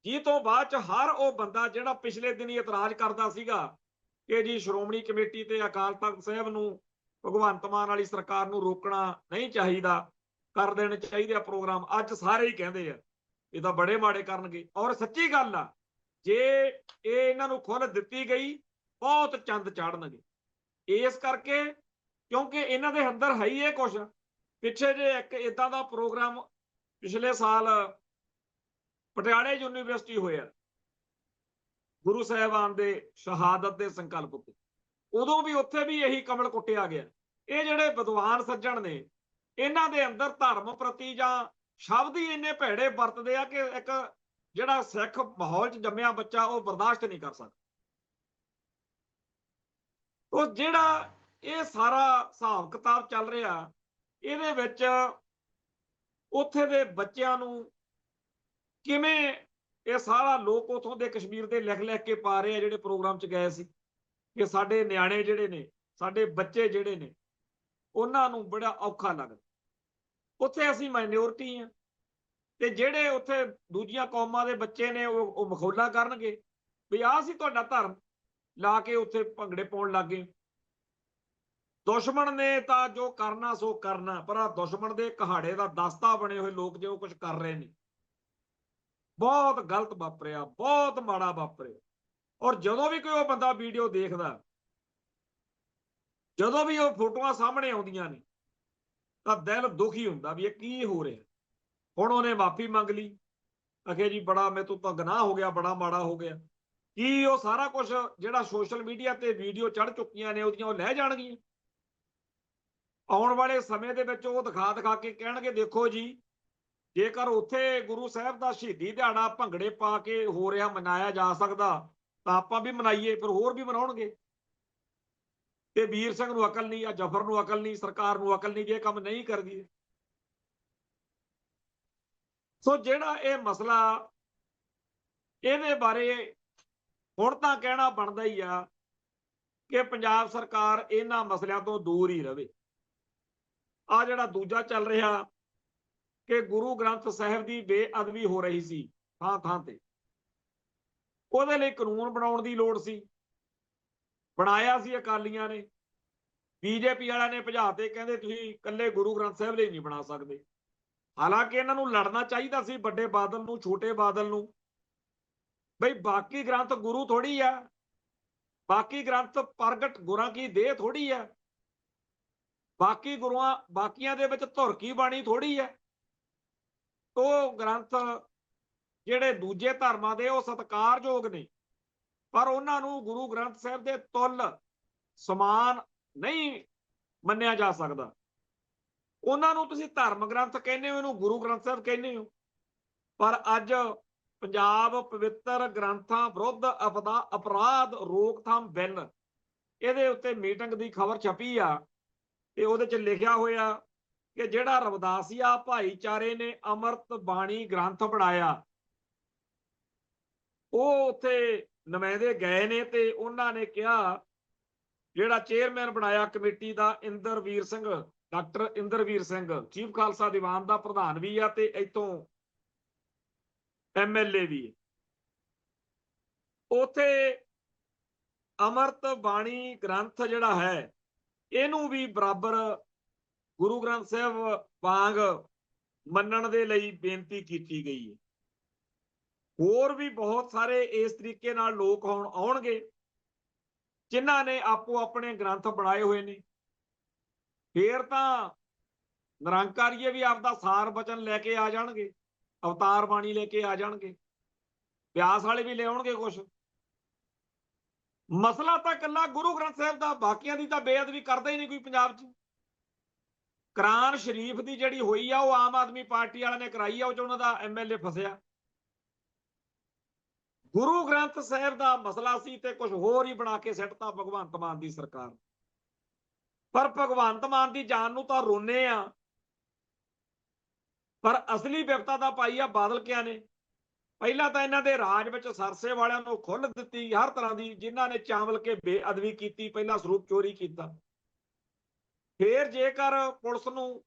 ਜੀ ਤੋਂ ਬਾਅਦ ਚ ਹਰ ਉਹ ਬੰਦਾ ਜਿਹੜਾ ਪਿਛਲੇ ਦਿਨੀ ਇਤਰਾਜ਼ ਕਰਦਾ ਸੀਗਾ ਕਿ ਜੀ ਸ਼੍ਰੋਮਣੀ ਕਮੇਟੀ ਤੇ ਅਕਾਲ ਤਖਤ ਸਾਹਿਬ ਨੂੰ, ਭਗਵੰਤ ਮਾਨ ਵਾਲੀ ਸਰਕਾਰ ਨੂੰ ਰੋਕਣਾ ਨਹੀਂ ਚਾਹੀਦਾ, ਕਰ ਦੇਣੇ ਚਾਹੀਦੇ ਆ ਪ੍ਰੋਗਰਾਮ। ਅੱਜ ਸਾਰੇ ਹੀ ਕਹਿੰਦੇ ਆ ਇਹ ਤਾਂ ਬੜੇ ਮਾੜੇ ਕਰਨਗੇ। ਔਰ ਸੱਚੀ ਗੱਲ ਆ, ਜੇ ਇਹ ਇਹਨਾਂ ਨੂੰ ਖੁੱਲ੍ਹ ਦਿੱਤੀ ਗਈ, ਬਹੁਤ ਚੰਦ ਚਾੜਨਗੇ। ਇਸ ਕਰਕੇ ਕਿਉਂਕਿ ਇਹਨਾਂ ਦੇ ਅੰਦਰ ਹੈ ਹੀ ਇਹ ਕੁਛ। ਪਿੱਛੇ ਜੇ ਇੱਕ ਇਦਾਂ ਦਾ ਪ੍ਰੋਗਰਾਮ ਪਿਛਲੇ ਸਾਲ ਪਟਿਆਲੇ ਯੂਨੀਵਰਸਿਟੀ ਹੋਇਆ, ਗੁਰੂ ਸਾਹਿਬਾਨ ਦੇ ਸ਼ਹਾਦਤ ਦੇ ਸੰਕਲਪ ਉੱਤੇ, ਉਦੋਂ ਵੀ ਉੱਥੇ ਵੀ ਇਹੀ ਕਮਲ ਕੁੱਟਿਆ ਗਿਆ। ਇਹ ਜਿਹੜੇ ਵਿਦਵਾਨ ਸੱਜਣ ਨੇ, ਇਹਨਾਂ ਦੇ ਅੰਦਰ ਧਰਮ ਪ੍ਰਤੀ ਜਾਂ ਸ਼ਬਦ ਹੀ ਇੰਨੇ ਭੈੜੇ ਵਰਤਦੇ ਆ ਕਿ ਇੱਕ ਜਿਹੜਾ ਸਿੱਖ ਮਾਹੌਲ 'ਚ ਜੰਮਿਆ ਬੱਚਾ ਉਹ ਬਰਦਾਸ਼ਤ ਨਹੀਂ ਕਰ ਸਕਦਾ। ਉਹ ਜਿਹੜਾ ਇਹ ਸਾਰਾ ਹਿਸਾਬ ਕਿਤਾਬ ਚੱਲ ਰਿਹਾ, ਇਹਦੇ ਵਿੱਚ ਉੱਥੇ ਦੇ ਬੱਚਿਆਂ ਨੂੰ ਕਿਵੇਂ ਇਹ ਸਾਰਾ ਲੋਕ ਉਥੋਂ ਦੇ ਕਸ਼ਮੀਰ ਦੇ ਲਿਖ ਲਿਖ ਕੇ ਪਾ ਰਹੇ ਆ, ਜਿਹੜੇ ਪ੍ਰੋਗਰਾਮ 'ਚ ਗਏ ਸੀ, ਕਿ ਸਾਡੇ ਨਿਆਣੇ ਜਿਹੜੇ ਨੇ, ਸਾਡੇ ਬੱਚੇ ਜਿਹੜੇ ਨੇ, ਉਹਨਾਂ ਨੂੰ ਬੜਾ ਔਖਾ ਲੱਗਦਾ। ਉੱਥੇ ਅਸੀਂ ਮਾਈਨੋਰਟੀ ਆ, ਤੇ ਜਿਹੜੇ ਉੱਥੇ ਦੂਜੀਆਂ ਕੌਮਾਂ ਦੇ ਬੱਚੇ ਨੇ ਉਹ ਮਖੌਲਾਂ ਕਰਨਗੇ ਵੀ ਆਹ ਸੀ ਤੁਹਾਡਾ ਧਰਮ, ਲਾ ਕੇ ਉੱਥੇ ਭੰਗੜੇ ਪਾਉਣ ਲੱਗ ਗਏ। ਦੁਸ਼ਮਣ ਨੇ ਤਾਂ ਜੋ ਕਰਨਾ ਸੋ ਕਰਨਾ, ਪਰ ਆ ਦੁਸ਼ਮਣ ਦੇ ਕਹਾੜੇ ਦਾ ਦਸਤਾ ਬਣੇ ਹੋਏ ਲੋਕ ਜੋ ਕੁਝ ਕਰ ਰਹੇ ਨੇ, ਬਹੁਤ ਗਲਤ ਵਾਪਰਿਆ, ਬਹੁਤ ਮਾੜਾ ਵਾਪਰਿਆ। ਔਰ ਜਦੋਂ ਵੀ ਕੋਈ ਉਹ ਬੰਦਾ ਵੀਡੀਓ ਦੇਖਦਾ, ਜਦੋਂ ਵੀ ਉਹ ਫੋਟੋਆਂ ਸਾਹਮਣੇ ਆਉਂਦੀਆਂ ਨੇ, ਤਾਂ ਦਿਲ ਦੁਖੀ ਹੁੰਦਾ ਵੀ ਇਹ ਕੀ ਹੋ ਰਿਹਾ। ਹੁਣ ਉਹਨੇ ਮਾਫੀ ਮੰਗ ਲਈ, ਅਖੇ ਜੀ ਬੜਾ ਮੇਰੇ ਤੋਂ ਤਾਂ ਗੁਨਾਹ ਹੋ ਗਿਆ, ਬੜਾ ਮਾੜਾ ਹੋ ਗਿਆ। ਕੀ ਉਹ ਸਾਰਾ ਕੁਝ ਜਿਹੜਾ ਸੋਸ਼ਲ ਮੀਡੀਆ ਤੇ ਵੀਡੀਓ ਚੜ ਚੁੱਕੀਆਂ ਨੇ ਉਹਦੀਆਂ ਉਹ ਲੈ ਜਾਣਗੀਆਂ? ਆਉਣ ਵਾਲੇ ਸਮੇਂ ਦੇ ਵਿੱਚ ਉਹ ਦਿਖਾ ਦਿਖਾ ਕੇ ਕਹਿਣਗੇ ਦੇਖੋ ਜੀ, ਜੇਕਰ ਉੱਥੇ ਗੁਰੂ ਸਾਹਿਬ ਦਾ ਸ਼ਹੀਦੀ ਦਿਹਾੜਾ ਭੰਗੜੇ ਪਾ ਕੇ ਹੋ ਰਿਹਾ, ਮਨਾਇਆ ਜਾ ਸਕਦਾ, ਤਾਂ ਆਪਾਂ ਵੀ ਮਨਾਈਏ। ਫਿਰ ਹੋਰ ਵੀ ਮਨਾਉਣਗੇ। ਤੇ ਵੀਰ ਸਿੰਘ ਨੂੰ ਅਕਲ ਨਹੀਂ, ਜਾਂ ਜਫਰ ਨੂੰ ਅਕਲ ਨਹੀਂ, ਸਰਕਾਰ ਨੂੰ ਅਕਲ ਨਹੀਂ, ਜੇ ਕੰਮ ਨਹੀਂ ਕਰਦੀ। ਸੋ ਜਿਹੜਾ ਇਹ ਮਸਲਾ, ਇਹਦੇ ਬਾਰੇ ਹੁਣ ਤਾਂ ਕਹਿਣਾ ਬਣਦਾ ਹੀ ਆ ਕਿ ਪੰਜਾਬ ਸਰਕਾਰ ਇਹਨਾਂ ਮਸਲਿਆਂ ਤੋਂ ਦੂਰ ਹੀ ਰਹੇ। ਆ ਜਿਹੜਾ ਦੂਜਾ ਚੱਲ ਰਿਹਾ ਕਿ ਗੁਰੂ ਗ੍ਰੰਥ ਸਾਹਿਬ ਦੀ ਬੇਅਦਬੀ ਹੋ ਰਹੀ ਸੀ ਥਾਂ ਥਾਂ ਤੇ, ਉਹਦੇ ਲਈ ਕਾਨੂੰਨ ਬਣਾਉਣ ਦੀ ਲੋੜ ਸੀ। ਬਣਾਇਆ ਸੀ ਅਕਾਲੀਆਂ ਨੇ, ਬੀਜੇਪੀ ਵਾਲਿਆਂ ਨੇ ਭਜਾਤੇ, ਕਹਿੰਦੇ ਤੁਸੀਂ ਇਕੱਲੇ ਗੁਰੂ ਗ੍ਰੰਥ ਸਾਹਿਬ ਲਈ ਨਹੀਂ ਬਣਾ ਸਕਦੇ। ਹਾਲਾਂਕਿ ਇਹਨਾਂ ਨੂੰ ਲੜਨਾ ਚਾਹੀਦਾ ਸੀ ਵੱਡੇ ਬਾਦਲ ਨੂੰ, ਛੋਟੇ ਬਾਦਲ ਨੂੰ, ਬਈ ਬਾਕੀ ਗ੍ਰੰਥ ਗੁਰੂ ਥੋੜੀ ਆ, ਬਾਕੀ ਗ੍ਰੰਥ ਪ੍ਰਗਟ ਗੁਰਾਂ ਕੀ ਦੇਹ ਥੋੜੀ ਆ, ਬਾਕੀ ਗੁਰੂਆਂ ਬਾਕੀਆਂ ਦੇ ਵਿੱਚ ਧੁਰ ਕੀ ਬਾਣੀ ਥੋੜੀ ਹੈ। ਉਹ ਗ੍ਰੰਥ ਜਿਹੜੇ ਦੂਜੇ ਧਰਮਾਂ ਦੇ ਉਹ ਸਤਿਕਾਰਯੋਗ ਨੇ, ਪਰ ਉਹਨਾਂ ਨੂੰ ਗੁਰੂ ਗ੍ਰੰਥ ਸਾਹਿਬ ਦੇ ਤੁੱਲ ਸਮਾਨ ਨਹੀਂ ਮੰਨਿਆ ਜਾ ਸਕਦਾ। ਉਹਨਾਂ ਨੂੰ ਤੁਸੀਂ ਧਰਮ ਗ੍ਰੰਥ ਕਹਿੰਦੇ ਹੋ, ਇਹਨੂੰ ਗੁਰੂ ਗ੍ਰੰਥ ਸਾਹਿਬ ਕਹਿੰਦੇ ਹੋ। ਪਰ ਅੱਜ ਪੰਜਾਬ ਪਵਿੱਤਰ ਗ੍ਰੰਥਾਂ ਵਿਰੁੱਧ ਅਪਰਾਧ ਰੋਕਥਾਮ ਬਿੱਲ, ਇਹਦੇ ਉੱਤੇ ਮੀਟਿੰਗ ਦੀ ਖਬਰ ਛਪੀ ਆ ਤੇ ਉਹਦੇ 'ਚ ਲਿਖਿਆ ਹੋਇਆ ਕਿ ਜਿਹੜਾ ਰਵਿਦਾਸੀਆ ਭਾਈਚਾਰੇ ਨੇ ਅੰਮ੍ਰਿਤ ਬਾਣੀ ਗ੍ਰੰਥ ਬਣਾਇਆ, ਉਹ ਉੱਥੇ ਨੁਮਾਇੰਦੇ ਗਏ ਨੇ ਤੇ ਉਹਨਾਂ ਨੇ ਕਿਹਾ, ਜਿਹੜਾ ਚੇਅਰਮੈਨ ਬਣਾਇਆ ਕਮੇਟੀ ਦਾ ਇੰਦਰਵੀਰ ਸਿੰਘ, ਡਾਕਟਰ ਇੰਦਰਵੀਰ ਸਿੰਘ, ਚੀਫ ਖਾਲਸਾ ਦੀਵਾਨ ਦਾ ਪ੍ਰਧਾਨ ਵੀ ਆ ਤੇ ਇੱਥੋਂ MLA ਵੀ, ਉਥੇ ਅੰਮ੍ਰਿਤ ਬਾਣੀ ਗ੍ਰੰਥ ਜਿਹੜਾ ਹੈ ਇਹਨੂੰ ਵੀ ਬਰਾਬਰ ਗੁਰੂ ਗ੍ਰੰਥ ਸਾਹਿਬ ਵਾਂਗ ਮੰਨਣ ਦੇ ਲਈ ਬੇਨਤੀ ਕੀਤੀ ਗਈ ਹੈ। ਹੋਰ ਵੀ ਬਹੁਤ ਸਾਰੇ ਇਸ ਤਰੀਕੇ ਨਾਲ ਲੋਕ ਆਉਣਗੇ ਜਿਨ੍ਹਾਂ ਨੇ ਆਪੋ ਆਪਣੇ ਗ੍ਰੰਥ ਬਣਾਏ ਹੋਏ ਨੇ। ਫੇਰ ਤਾਂ ਨਿਰੰਕਾਰੀਏ ਵੀ ਆਪਦਾ ਸਾਰ ਬਚਨ ਲੈ ਕੇ ਆ ਜਾਣਗੇ, ਅਵਤਾਰ ਬਾਣੀ ਲੈ ਕੇ ਆ ਜਾਣਗੇ, ਵਿਆਸ ਵਾਲੇ ਵੀ ਲਿਆਉਣਗੇ ਕੁਛ। ਮਸਲਾ ਤਾਂ ਇਕੱਲਾ ਗੁਰੂ ਗ੍ਰੰਥ ਸਾਹਿਬ ਦਾ, ਬਾਕੀਆਂ ਦੀ ਤਾਂ ਬੇਅਦਬੀ ਕਰਦਾ ਹੀ ਨਹੀਂ ਕੋਈ ਪੰਜਾਬ 'ਚ। ਕੁਰਾਨ ਸ਼ਰੀਫ ਦੀ ਜਿਹੜੀ ਹੋਈ ਆ ਉਹ ਆਮ ਆਦਮੀ ਪਾਰਟੀ ਵਾਲਿਆਂ ਨੇ ਕਰਾਈ ਆ, ਉਹ 'ਚ ਉਹਨਾਂ ਦਾ MLA ਫਸਿਆ। ਗੁਰੂ ਗ੍ਰੰਥ ਸਾਹਿਬ ਦਾ ਮਸਲਾ ਸੀ ਤੇ ਕੁਝ ਹੋਰ ਹੀ ਬਣਾ ਕੇ ਸਿੱਟਤਾ ਭਗਵੰਤ ਮਾਨ ਦੀ ਸਰਕਾਰ। ਪਰ ਭਗਵੰਤ ਮਾਨ ਦੀ ਜਾਨ ਨੂੰ ਤਾਂ ਰੋਨੇ ਆ, ਪਰ ਅਸਲੀ ਵਿਪਤਾ ਦਾ ਪਾਈ ਆ ਬਾਦਲ ਕਿਆਂ ਨੇ। ਪਹਿਲਾਂ ਤਾਂ ਇਹਨਾਂ ਦੇ ਰਾਜ ਵਿੱਚ ਸਰਸੇ ਵਾਲਿਆਂ ਨੂੰ ਖੁੱਲ੍ਹ ਦਿੱਤੀ ਹਰ ਤਰ੍ਹਾਂ ਦੀ, ਜਿਨ੍ਹਾਂ ਨੇ ਚਾਵਲ ਕੇ ਬੇਅਦਬੀ ਕੀਤੀ, ਪਹਿਲਾਂ ਸਰੂਪ ਚੋਰੀ ਕੀਤਾ। ਫੇਰ ਜੇਕਰ ਪੁਲਿਸ ਨੂੰ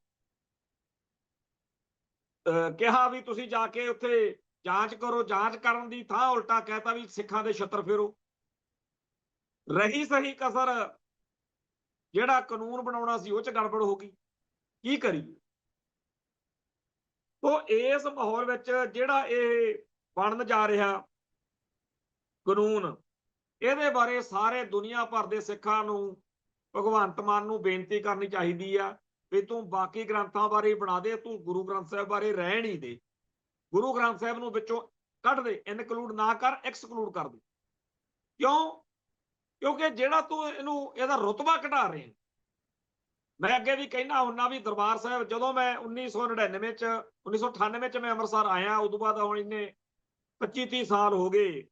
ਕਿਹਾ ਵੀ ਤੁਸੀਂ ਜਾ ਕੇ ਉੱਥੇ ਜਾਂਚ ਕਰੋ, ਜਾਂਚ ਕਰਨ ਦੀ ਥਾਂ ਉਲਟਾ ਕਹਿਤਾ ਵੀ ਸਿੱਖਾਂ ਦੇ ਛੱਤਰ ਫੇਰੋ। ਰਹੀ ਸਹੀ ਕਸਰ ਜਿਹੜਾ ਕਾਨੂੰਨ ਬਣਾਉਣਾ ਸੀ ਉਹ 'ਚ ਗੜਬੜ ਹੋ ਗਈ, ਕੀ ਕਰੀਏ। ਤੋ ਇਸ ਮਾਹੌਲ ਵਿੱਚ ਜਿਹੜਾ ਇਹ ਬਣਨ ਜਾ ਰਿਹਾ ਕਾਨੂੰਨ, ਇਹਦੇ ਬਾਰੇ ਸਾਰੇ ਦੁਨੀਆ ਭਰ ਦੇ ਸਿੱਖਾਂ ਨੂੰ ਭਗਵੰਤ ਮਾਨ ਨੂੰ ਬੇਨਤੀ ਕਰਨੀ ਚਾਹੀਦੀ ਆ ਵੀ ਤੂੰ ਬਾਕੀ ਗ੍ਰੰਥਾਂ ਬਾਰੇ ਬਣਾ ਦੇ, ਤੂੰ ਗੁਰੂ ਗ੍ਰੰਥ ਸਾਹਿਬ ਬਾਰੇ ਰਹਿਣ ਹੀ ਦੇ। ਗੁਰੂ ਗ੍ਰੰਥ ਸਾਹਿਬ ਨੂੰ ਵਿੱਚੋਂ ਕੱਢ ਦੇ, ਇਨਕਲੂਡ ਨਾ ਕਰ, ਐਕਸਕਲੂਡ ਕਰ ਦੇ। ਕਿਉਂ? ਕਿਉਂਕਿ ਜਿਹੜਾ ਤੂੰ ਇਹਦਾ ਰੁਤਬਾ ਘਟਾ ਰਹੇ। ਮੈਂ ਅੱਗੇ ਵੀ ਕਹਿਣਾ ਹੁੰਨਾ ਵੀ ਦਰਬਾਰ ਸਾਹਿਬ, ਜਦੋਂ ਮੈਂ 1999 ਚ 1998 ਚ ਮੈਂ ਅੰਮ੍ਰਿਤਸਰ ਆਇਆ, ਉਦੋਂ ਬਾਅਦ ਹੁਣ ਇਹਨੇ 25-30 ਸਾਲ ਹੋ ਗਏ,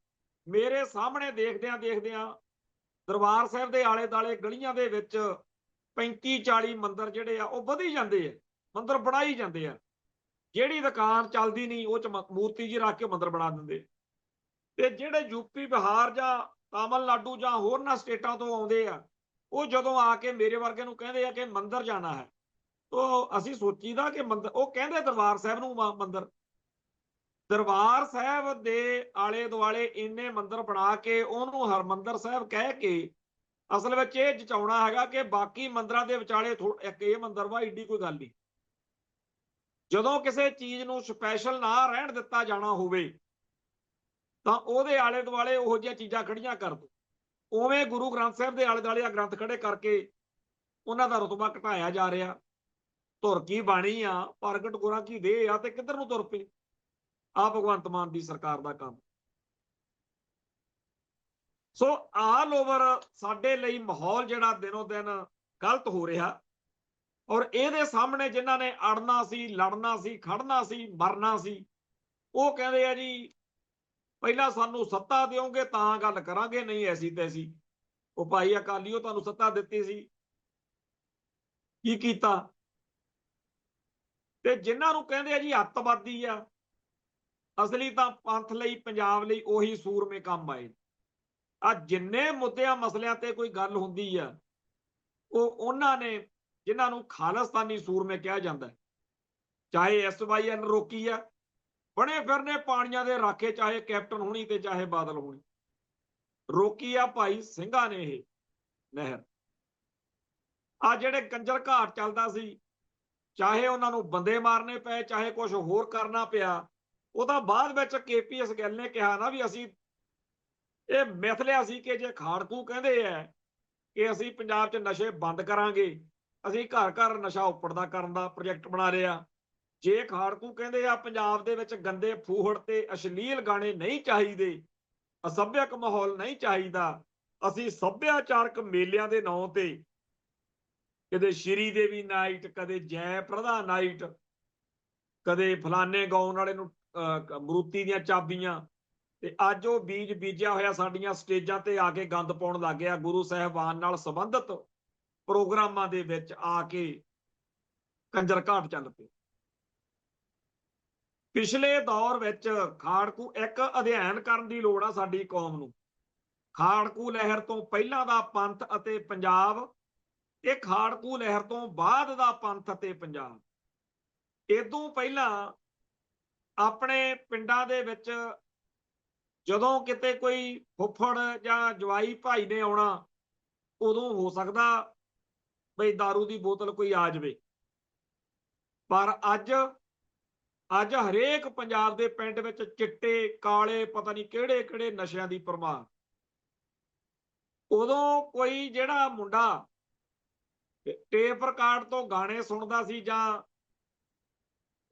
ਮੇਰੇ ਸਾਹਮਣੇ ਦੇਖਦਿਆਂ ਦਰਬਾਰ ਸਾਹਿਬ ਦੇ ਆਲੇ ਦੁਆਲੇ ਗਲੀਆਂ ਦੇ ਵਿੱਚ 35-40 ਮੰਦਿਰ ਜਿਹੜੇ ਆ ਉਹ ਵਧੀ ਜਾਂਦੇ ਆ, ਮੰਦਿਰ ਬਣਾਈ ਜਾਂਦੇ ਆ। ਜਿਹੜੀ ਦੁਕਾਨ ਚੱਲਦੀ ਨਹੀਂ ਉਹ 'ਚ ਮੂਰਤੀ ਜੀ ਰੱਖ ਕੇ ਮੰਦਿਰ ਬਣਾ ਦਿੰਦੇ। ਤੇ ਜਿਹੜੇ ਯੂਪੀ, ਬਿਹਾਰ ਜਾਂ ਤਾਮਿਲਨਾਡੂ ਜਾਂ ਹੋਰਨਾਂ ਸਟੇਟਾਂ ਤੋਂ ਆਉਂਦੇ ਆ, ਉਹ ਜਦੋਂ ਆ ਕੇ ਮੇਰੇ ਵਰਗੇ ਨੂੰ ਕਹਿੰਦੇ ਆ ਕਿ ਮੰਦਿਰ ਜਾਣਾ ਹੈ, ਤਾਂ ਅਸੀਂ ਸੋਚੀਦਾ ਕਿ ਮੰਦਿਰ, ਉਹ ਕਹਿੰਦੇ ਦਰਬਾਰ ਸਾਹਿਬ ਨੂੰ ਮੰਦਿਰ। ਦਰਬਾਰ ਸਾਹਿਬ ਦੇ ਆਲੇ ਦੁਆਲੇ ਇੰਨੇ ਮੰਦਿਰ ਬਣਾ ਕੇ ਉਹਨੂੰ ਹਰਮੰਦਰ ਸਾਹਿਬ ਕਹਿ ਕੇ ਅਸਲ ਵਿੱਚ ਇਹ ਜਚਾਉਣਾ ਹੈਗਾ ਕਿ ਬਾਕੀ ਮੰਦਿਰਾਂ ਦੇ ਵਿਚਾਲੇ ਇੱਕ ਇਹ ਮੰਦਿਰ ਵਾ, ਏਡੀ ਕੋਈ ਗੱਲ ਨਹੀਂ। ਜਦੋਂ ਕਿਸੇ ਚੀਜ਼ ਨੂੰ ਸਪੈਸ਼ਲ ਨਾ ਰਹਿਣ ਦਿੱਤਾ ਜਾਣਾ ਹੋਵੇ ਤਾਂ ਉਹਦੇ ਆਲੇ ਦੁਆਲੇ ਉਹੋ ਜਿਹੀਆਂ ਚੀਜ਼ਾਂ ਖੜੀਆਂ ਕਰ ਦੋ। ਉਵੇਂ ਗੁਰੂ ਗ੍ਰੰਥ ਸਾਹਿਬ ਦੇ ਆਲੇ ਦੁਆਲੇ ਆ ਗ੍ਰੰਥ ਖੜੇ ਕਰਕੇ ਉਹਨਾਂ ਦਾ ਰੁਤਬਾ ਘਟਾਇਆ ਜਾ ਰਿਹਾ। ਧੁਰ ਕੀ ਬਾਣੀ ਆ, ਪ੍ਰਗਟ ਗੁਰਾਂ ਕੀ ਦੇਹ ਆ, ਤੇ ਕਿੱਧਰ ਨੂੰ ਤੁਰ ਪਏ। ਆ ਭਗਵੰਤ ਮਾਨ ਦੀ ਸਰਕਾਰ ਦਾ ਕੰਮ। ਸੋ ਆਲ ਓਵਰ ਸਾਡੇ ਲਈ ਮਾਹੌਲ ਜਿਹੜਾ ਦਿਨੋਂ ਦਿਨ ਗਲਤ ਹੋ ਰਿਹਾ, ਔਰ ਇਹਦੇ ਸਾਹਮਣੇ ਜਿਨ੍ਹਾਂ ਨੇ ਅੜਨਾ ਸੀ, ਲੜਨਾ ਸੀ, ਖੜਨਾ ਸੀ, ਮਰਨਾ ਸੀ, ਉਹ ਕਹਿੰਦੇ ਆ ਜੀ ਪਹਿਲਾਂ ਸਾਨੂੰ ਸੱਤਾ ਦਿਓਗੇ ਤਾਂ ਗੱਲ ਕਰਾਂਗੇ, ਨਹੀਂ ਐਸੀ ਤੈਸੀ। ਉਹ ਭਾਈ ਅਕਾਲੀਓ ਤੁਹਾਨੂੰ ਸੱਤਾ ਦਿੱਤੀ ਸੀ, ਕੀ ਕੀਤਾ? ਤੇ ਜਿਨ੍ਹਾਂ ਨੂੰ ਕਹਿੰਦੇ ਆ ਜੀ ਅੱਤਵਾਦੀ ਆ, ਅਸਲੀ ਤਾਂ ਪੰਥ ਲਈ, ਪੰਜਾਬ ਲਈ ਉਹੀ ਸੂਰਮੇ ਕੰਮ ਆਏ। ਆ ਜਿੰਨੇ ਮੁੱਦਿਆਂ ਮਸਲਿਆਂ ਤੇ ਕੋਈ ਗੱਲ ਹੁੰਦੀ ਆ, ਉਹ ਉਹਨਾਂ ਨੇ ਜਿਨ੍ਹਾਂ ਨੂੰ ਖਾਲਿਸਤਾਨੀ ਸੂਰਮੇ ਕਿਹਾ ਜਾਂਦਾ, ਚਾਹੇ SYN ਰੋਕੀ ਆ, ਬਣੇ ਫਿਰਨੇ ਪਾਣੀਆਂ ਦੇ ਰਾਖੇ, ਚਾਹੇ ਕੈਪਟਨ ਹੋਣੀ ਤੇ ਚਾਹੇ ਬਾਦਲ ਹੋਣੀ। ਰੋਕੀ ਆ ਭਾਈ ਸਿੰਘਾਂ ਨੇ ਇਹ ਨਹਿਰ। ਆ ਜਿਹੜੇ ਕੰਜਰ ਘਾਟ ਚੱਲਦਾ ਸੀ, ਚਾਹੇ ਉਹਨਾਂ ਨੂੰ ਬੰਦੇ ਮਾਰਨੇ ਪਏ, ਚਾਹੇ ਕੁਝ ਹੋਰ ਕਰਨਾ ਪਿਆ, ਉਹਦਾ ਬਾਅਦ ਵਿੱਚ KPS ਗਿੱਲ ਨੇ ਕਿਹਾ ਨਾ ਵੀ ਅਸੀਂ ਇਹ ਮਿਥ ਲਿਆ ਸੀ ਕਿ ਜੇ ਖਾੜਕੂ ਕਹਿੰਦੇ ਆ ਕਿ ਅਸੀਂ ਪੰਜਾਬ 'ਚ ਨਸ਼ੇ ਬੰਦ ਕਰਾਂਗੇ, ਅਸੀਂ ਘਰ ਘਰ ਨਸ਼ਾ ਉੱਪੜਦਾ ਕਰਨ ਦਾ ਪ੍ਰੋਜੈਕਟ ਬਣਾ ਲਿਆ। ਜੇ ਖਾੜਕੂ ਕਹਿੰਦੇ ਆ ਪੰਜਾਬ ਦੇ ਵਿੱਚ ਗੰਦੇ ਫੂਹੜ ਤੇ ਅਸ਼ਲੀਲ ਗਾਣੇ ਨਹੀਂ ਚਾਹੀਦੇ, ਅਸੱਭਿਅਕ ਮਾਹੌਲ ਨਹੀਂ ਚਾਹੀਦਾ, ਅਸੀਂ ਸੱਭਿਆਚਾਰਕ ਮੇਲਿਆਂ ਦੇ ਨਾਂ ਤੇ ਕਦੇ ਸ਼੍ਰੀ ਦੇਵੀ ਨਾਈਟ, ਕਦੇ ਜੈ ਪ੍ਰਧਾ ਨਾਈਟ, ਕਦੇ ਫਲਾਨੇ ਗਾਉਣ ਵਾਲੇ ਨੂੰ ਮਰੂਤੀ ਦੀਆਂ ਚਾਬੀਆਂ, ਤੇ ਅੱਜ ਉਹ ਬੀਜ ਬੀਜਿਆ ਹੋਇਆ ਸਾਡੀਆਂ ਸਟੇਜਾਂ ਤੇ ਆ ਕੇ ਗੰਦ ਪਾਉਣ ਲੱਗ ਗਿਆ। ਗੁਰੂ ਸਾਹਿਬਾਨ ਨਾਲ ਸੰਬੰਧਿਤ ਪ੍ਰੋਗਰਾਮਾਂ ਦੇ ਵਿੱਚ ਆ ਕੇ ਕੰਜਰ ਘਾਟ ਚੱਲ ਪਏ। ਪਿਛਲੇ ਦੌਰ ਵਿੱਚ ਖਾੜਕੂ, ਇੱਕ ਅਧਿਐਨ ਕਰਨ ਦੀ ਲੋੜ ਆ ਸਾਡੀ ਕੌਮ ਨੂੰ। ਖਾੜਕੂ ਲਹਿਰ ਤੋਂ ਪਹਿਲਾਂ ਦਾ ਪੰਥ ਅਤੇ ਪੰਜਾਬ, ਇਹ ਖਾੜਕੂ ਲਹਿਰ ਤੋਂ ਬਾਅਦ ਦਾ ਪੰਥ ਅਤੇ ਪੰਜਾਬ। ਇਦੋਂ ਪਹਿਲਾਂ ਆਪਣੇ ਪਿੰਡਾਂ ਦੇ ਵਿੱਚ ਜਦੋਂ ਕਿਤੇ ਕੋਈ ਫੁੱਫੜ ਜਾਂ ਜਵਾਈ ਭਾਈ ਨੇ ਆਉਣਾ, ਉਦੋਂ ਹੋ ਸਕਦਾ ਬਈ ਦਾਰੂ ਦੀ ਬੋਤਲ ਕੋਈ ਆ ਜਾਵੇ। ਪਰ ਅੱਜ ਹਰੇਕ ਪੰਜਾਬ ਦੇ ਪਿੰਡ ਵਿੱਚ ਚਿੱਟੇ ਕਾਲੇ ਪਤਾ ਨਹੀਂ ਕਿਹੜੇ ਕਿਹੜੇ ਨਸ਼ਿਆਂ ਦੀ ਭਰਮਾਰ। ਉਦੋਂ ਕੋਈ ਜਿਹੜਾ ਮੁੰਡਾ ਟੇਪ ਰਿਕਾਰਡ ਤੋਂ ਗਾਣੇ ਸੁਣਦਾ ਸੀ ਜਾਂ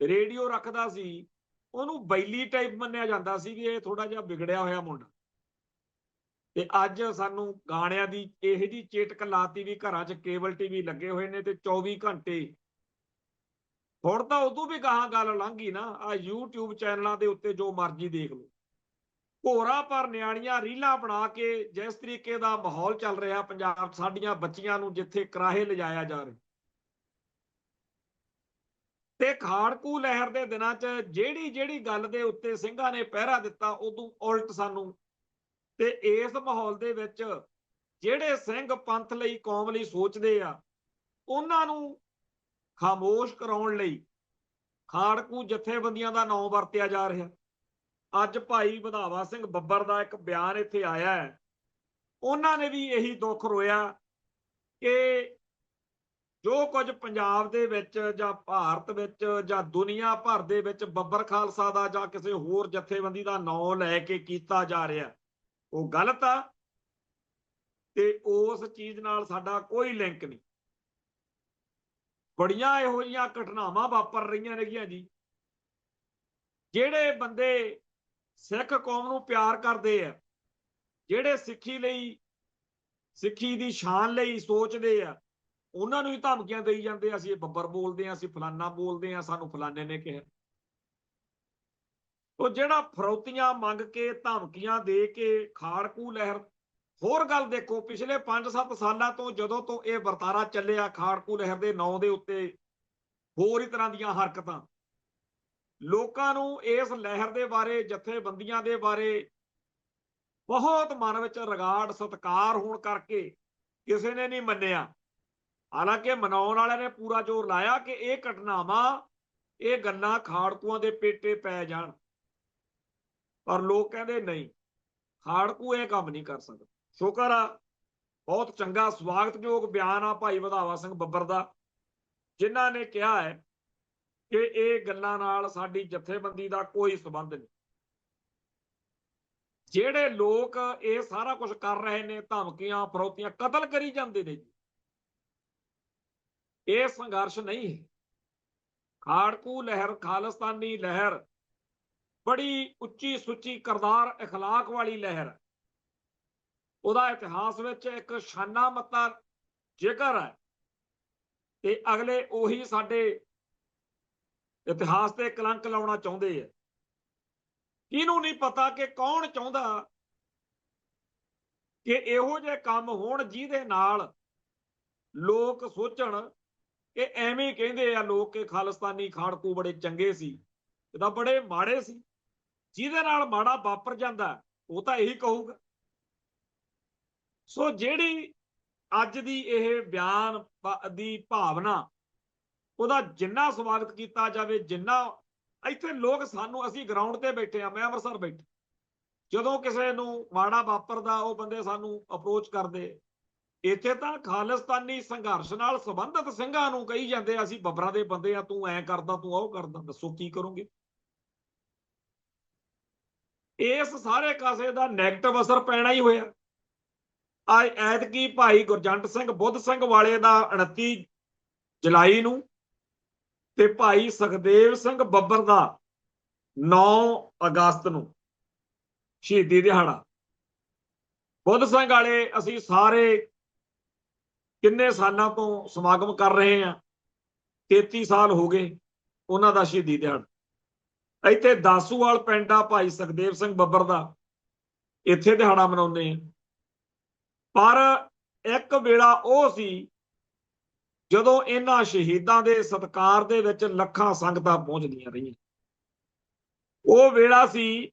ਰੇਡੀਓ ਰੱਖਦਾ ਸੀ, ਉਹਨੂੰ ਬੈਲੀ ਟਾਈਪ ਮੰਨਿਆ ਜਾਂਦਾ ਸੀ ਵੀ ਇਹ ਥੋੜਾ ਜਿਹਾ ਵਿਗੜਿਆ ਹੋਇਆ ਮੁੰਡਾ। ਤੇ ਅੱਜ ਸਾਨੂੰ ਗਾਣਿਆਂ ਦੀ ਇਹੋ ਜਿਹੀ ਚੇਟਕ ਲਾਤੀ ਵੀ ਘਰਾਂ 'ਚ ਕੇਬਲ TV ਲੱਗੇ ਹੋਏ ਨੇ ਤੇ 24 ਘੰਟੇ। ਹੁਣ ਤਾਂ ਉਦੋਂ ਵੀ ਗਾਹਾਂ ਗੱਲ ਲੰਘ ਗਈ ਨਾ, ਆ YouTube ਚੈਨਲਾਂ ਦੇ ਉੱਤੇ ਜੋ ਮਰਜ਼ੀ ਦੇਖ ਲਓ। ਭੋਰਾ ਪਰ ਨਿਆਣੀਆਂ ਰੀਲਾਂ ਬਣਾ ਕੇ ਜਿਸ ਤਰੀਕੇ ਦਾ ਮਾਹੌਲ ਚੱਲ ਰਿਹਾ ਪੰਜਾਬ 'ਚ, ਸਾਡੀਆਂ ਬੱਚੀਆਂ ਨੂੰ ਜਿੱਥੇ ਕਰਾਹੇ ਲਿਜਾਇਆ ਜਾ ਰਿਹਾ। ਤੇ ਖਾੜਕੂ ਲਹਿਰ ਦੇ ਦਿਨਾਂ 'ਚ ਜਿਹੜੀ ਜਿਹੜੀ ਗੱਲ ਦੇ ਉੱਤੇ ਸਿੰਘਾਂ ਨੇ ਪਹਿਰਾ ਦਿੱਤਾ, ਉਦੋਂ ਉਲਟ ਸਾਨੂੰ। ਤੇ ਇਸ ਮਾਹੌਲ ਦੇ ਵਿੱਚ ਜਿਹੜੇ ਸਿੰਘ ਪੰਥ ਲਈ, ਕੌਮ ਲਈ ਸੋਚਦੇ ਆ, ਉਹਨਾਂ ਨੂੰ ਖਾਮੋਸ਼ ਕਰਾਉਣ ਲਈ ਖਾੜਕੂ ਜਥੇਬੰਦੀਆਂ ਦਾ ਨਾਮ ਵਰਤਿਆ ਜਾ ਰਿਹਾ। ਅੱਜ ਭਾਈ ਵਧਾਵਾ ਸਿੰਘ ਬੱਬਰ ਦਾ ਇੱਕ ਬਿਆਨ ਇੱਥੇ ਆਇਆ ਹੈ, ਉਹਨਾਂ ਨੇ ਵੀ ਇਹੀ ਦੁੱਖ ਰੋਇਆ ਕਿ ਜੋ ਕੁਝ ਪੰਜਾਬ ਦੇ ਵਿੱਚ ਜਾਂ ਭਾਰਤ ਵਿੱਚ ਜਾਂ ਦੁਨੀਆ ਭਰ ਦੇ ਵਿੱਚ ਬੱਬਰ ਖਾਲਸਾ ਦਾ ਜਾਂ ਕਿਸੇ ਹੋਰ ਜਥੇਬੰਦੀ ਦਾ ਨਾਮ ਲੈ ਕੇ ਕੀਤਾ ਜਾ ਰਿਹਾ, ਉਹ ਗਲਤ ਆ ਤੇ ਉਸ ਚੀਜ਼ ਨਾਲ ਸਾਡਾ ਕੋਈ ਲਿੰਕ ਨਹੀਂ। ਬੜੀਆਂ ਇਹੋ ਜਿਹੀਆਂ ਘਟਨਾਵਾਂ ਵਾਪਰ ਰਹੀਆਂ ਨੇਗੀਆਂ ਜੀ। ਜਿਹੜੇ ਬੰਦੇ ਸਿੱਖ ਕੌਮ ਨੂੰ ਪਿਆਰ ਕਰਦੇ ਆ, ਜਿਹੜੇ ਸਿੱਖੀ ਲਈ, ਸਿੱਖੀ ਦੀ ਸ਼ਾਨ ਲਈ ਸੋਚਦੇ ਆ, ਉਹਨਾਂ ਨੂੰ ਹੀ ਧਮਕੀਆਂ ਦੇਈ ਜਾਂਦੇ ਆ, ਅਸੀਂ ਇਹ ਬੱਬਰ ਬੋਲਦੇ ਆ, ਅਸੀਂ ਫਲਾਨਾ ਬੋਲਦੇ ਆ, ਸਾਨੂੰ ਫਲਾਨੇ ਨੇ ਕਿਹਾ। ਉਹ ਜਿਹੜਾ ਫਰੌਤੀਆਂ ਮੰਗ ਕੇ, ਧਮਕੀਆਂ ਦੇ ਕੇ ਖਾੜਕੂ ਲਹਿਰ। ਹੋਰ ਗੱਲ ਦੇਖੋ, ਪਿਛਲੇ 5-7 ਸਾਲਾਂ ਤੋਂ ਜਦੋਂ ਤੋਂ ਇਹ ਵਰਤਾਰਾ ਚੱਲਿਆ ਖਾੜਕੂ ਲਹਿਰ ਦੇ ਨਾਂ ਦੇ ਉੱਤੇ ਹੋਰ ਹੀ ਤਰ੍ਹਾਂ ਦੀਆਂ ਹਰਕਤਾਂ, ਲੋਕਾਂ ਨੂੰ ਇਸ ਲਹਿਰ ਦੇ ਬਾਰੇ, ਜਥੇਬੰਦੀਆਂ ਦੇ ਬਾਰੇ ਬਹੁਤ ਮਨ ਵਿੱਚ ਰਗਾੜ ਸਤਿਕਾਰ ਹੋਣ ਕਰਕੇ ਕਿਸੇ ਨੇ ਨਹੀਂ ਮੰਨਿਆ। ਹਾਲਾਂਕਿ ਮਨਾਉਣ ਵਾਲਿਆਂ ਨੇ ਪੂਰਾ ਜ਼ੋਰ ਲਾਇਆ ਕਿ ਇਹ ਘਟਨਾਵਾਂ, ਇਹ ਗੱਲਾਂ ਖਾੜਕੂਆਂ ਦੇ ਪੇਟੇ ਪੈ ਜਾਣ, ਪਰ ਲੋਕ ਕਹਿੰਦੇ ਨਹੀਂ, ਖਾੜਕੂ ਇਹ ਕੰਮ ਨਹੀਂ ਕਰ ਸਕਦਾ। ਸ਼ੁਕਰ ਆ, ਬਹੁਤ ਚੰਗਾ ਸਵਾਗਤਯੋਗ ਬਿਆਨ ਆ ਭਾਈ ਵਧਾਵਾ ਸਿੰਘ ਬੱਬਰ ਦਾ, ਜਿਨ੍ਹਾਂ ਨੇ ਕਿਹਾ ਹੈ ਕਿ ਇਹ ਗੱਲਾਂ ਨਾਲ ਸਾਡੀ ਜਥੇਬੰਦੀ ਦਾ ਕੋਈ ਸੰਬੰਧ ਨਹੀਂ। ਜਿਹੜੇ ਲੋਕ ਇਹ ਸਾਰਾ ਕੁਝ ਕਰ ਰਹੇ ਨੇ, ਧਮਕੀਆਂ, ਫਰੌਤੀਆਂ, ਕਤਲ ਕਰੀ ਜਾਂਦੇ ਨੇ, ਇਹ ਸੰਘਰਸ਼ ਨਹੀਂ ਹੈ। ਖਾੜਕੂ ਲਹਿਰ, ਖਾਲਿਸਤਾਨੀ ਲਹਿਰ ਬੜੀ ਉੱਚੀ ਸੁੱਚੀ ਕਰਦਾਰ ਅਖਲਾਕ ਵਾਲੀ ਲਹਿਰ ਹੈ। ਉਹਦਾ ਇਤਿਹਾਸ ਵਿੱਚ ਇੱਕ ਸ਼ਾਨਾ ਮੱਤਾ ਜ਼ਿਕਰ ਹੈ ਤੇ ਅਗਲੇ ਉਹੀ ਸਾਡੇ ਇਤਿਹਾਸ ਤੇ ਕਲੰਕ ਲਾਉਣਾ ਚਾਹੁੰਦੇ ਆ। ਇਹਨੂੰ ਨਹੀਂ ਪਤਾ ਕਿ ਕੌਣ ਚਾਹੁੰਦਾ ਕਿ ਇਹੋ ਜਿਹੇ ਕੰਮ ਹੋਣ ਜਿਹਦੇ ਨਾਲ ਲੋਕ ਸੋਚਣ ਕਿ ਐਵੇਂ ਕਹਿੰਦੇ ਆ ਲੋਕ ਕਿ ਖਾਲਿਸਤਾਨੀ ਖਾੜਕੂ ਬੜੇ ਚੰਗੇ ਸੀ, ਇਹ ਤਾਂ ਬੜੇ ਮਾੜੇ ਸੀ। ਜਿਹਦੇ ਨਾਲ ਮਾੜਾ ਵਾਪਰ ਜਾਂਦਾ ਉਹ ਤਾਂ ਇਹੀ ਕਹੂਗਾ। ਸੋ ਜਿਹੜੀ ਅੱਜ ਦੀ ਇਹ ਬਿਆਨ ਦੀ ਭਾਵਨਾ, ਉਹਦਾ ਜਿੰਨਾ ਸਵਾਗਤ ਕੀਤਾ ਜਾਵੇ, ਜਿੰਨਾ ਇੱਥੇ ਲੋਕ ਸਾਨੂੰ, ਅਸੀਂ ਗਰਾਊਂਡ ਤੇ ਬੈਠੇ ਆ, ਮੈਂ ਅੰਮ੍ਰਿਤਸਰ ਬੈਠਾ, ਜਦੋਂ ਕਿਸੇ ਨੂੰ ਮਾੜਾ ਵਾਪਰਦਾ ਉਹ ਬੰਦੇ ਸਾਨੂੰ ਅਪਰੋਚ ਕਰਦੇ। ਇੱਥੇ ਤਾਂ ਖਾਲਿਸਤਾਨੀ ਸੰਘਰਸ਼ ਨਾਲ ਸੰਬੰਧਿਤ ਸਿੰਘਾਂ ਨੂੰ ਕਹੀ ਜਾਂਦੇ ਅਸੀਂ ਬੱਬਰਾਂ ਦੇ ਬੰਦੇ ਆ, ਤੂੰ ਐ ਕਰਦਾ, ਤੂੰ ਉਹ ਕਰਦਾ, ਦੱਸੋ ਕੀ ਕਰੋਗੇ। ਇਸ ਸਾਰੇ ਕਾਸੇ ਦਾ ਨੈਗੇਟਿਵ ਅਸਰ ਪੈਣਾ ਹੀ ਹੋਇਆ। ਐਤਕੀ ਭਾਈ ਗੁਰਜੰਟ ਸਿੰਘ ਬੁੱਧ ਸਿੰਘ ਵਾਲੇ ਦਾ 29 ਜੁਲਾਈ ਨੂੰ ਤੇ ਭਾਈ ਸੁਖਦੇਵ ਸਿੰਘ ਬੱਬਰ ਦਾ 9 ਅਗਸਤ ਨੂੰ ਸ਼ਹੀਦੀ ਦਿਹਾੜਾ। ਬੁੱਧ ਸਿੰਘ ਵਾਲੇ ਅਸੀਂ ਸਾਰੇ ਕਿੰਨੇ ਸਾਲਾਂ ਤੋਂ ਸਮਾਗਮ ਕਰ ਰਹੇ ਹਾਂ, 33 ਸਾਲ ਹੋ ਗਏ ਉਹਨਾਂ ਦਾ ਸ਼ਹੀਦੀ ਦਿਹਾੜਾ। ਇੱਥੇ ਦਾਸੂਵਾਲ ਪਿੰਡ ਆ ਭਾਈ ਸੁਖਦੇਵ ਸਿੰਘ ਬੱਬਰ ਦਾ, ਇੱਥੇ ਦਿਹਾੜਾ ਮਨਾਉਂਦੇ ਆ। ਪਰ ਇੱਕ ਵੇਲਾ ਉਹ ਸੀ ਜਦੋਂ ਇਹਨਾਂ ਸ਼ਹੀਦਾਂ ਦੇ ਸਤਿਕਾਰ ਦੇ ਵਿੱਚ ਲੱਖਾਂ ਸੰਗਤਾਂ ਪਹੁੰਚਦੀਆਂ ਰਹੀਆਂ। ਉਹ ਵੇਲਾ ਸੀ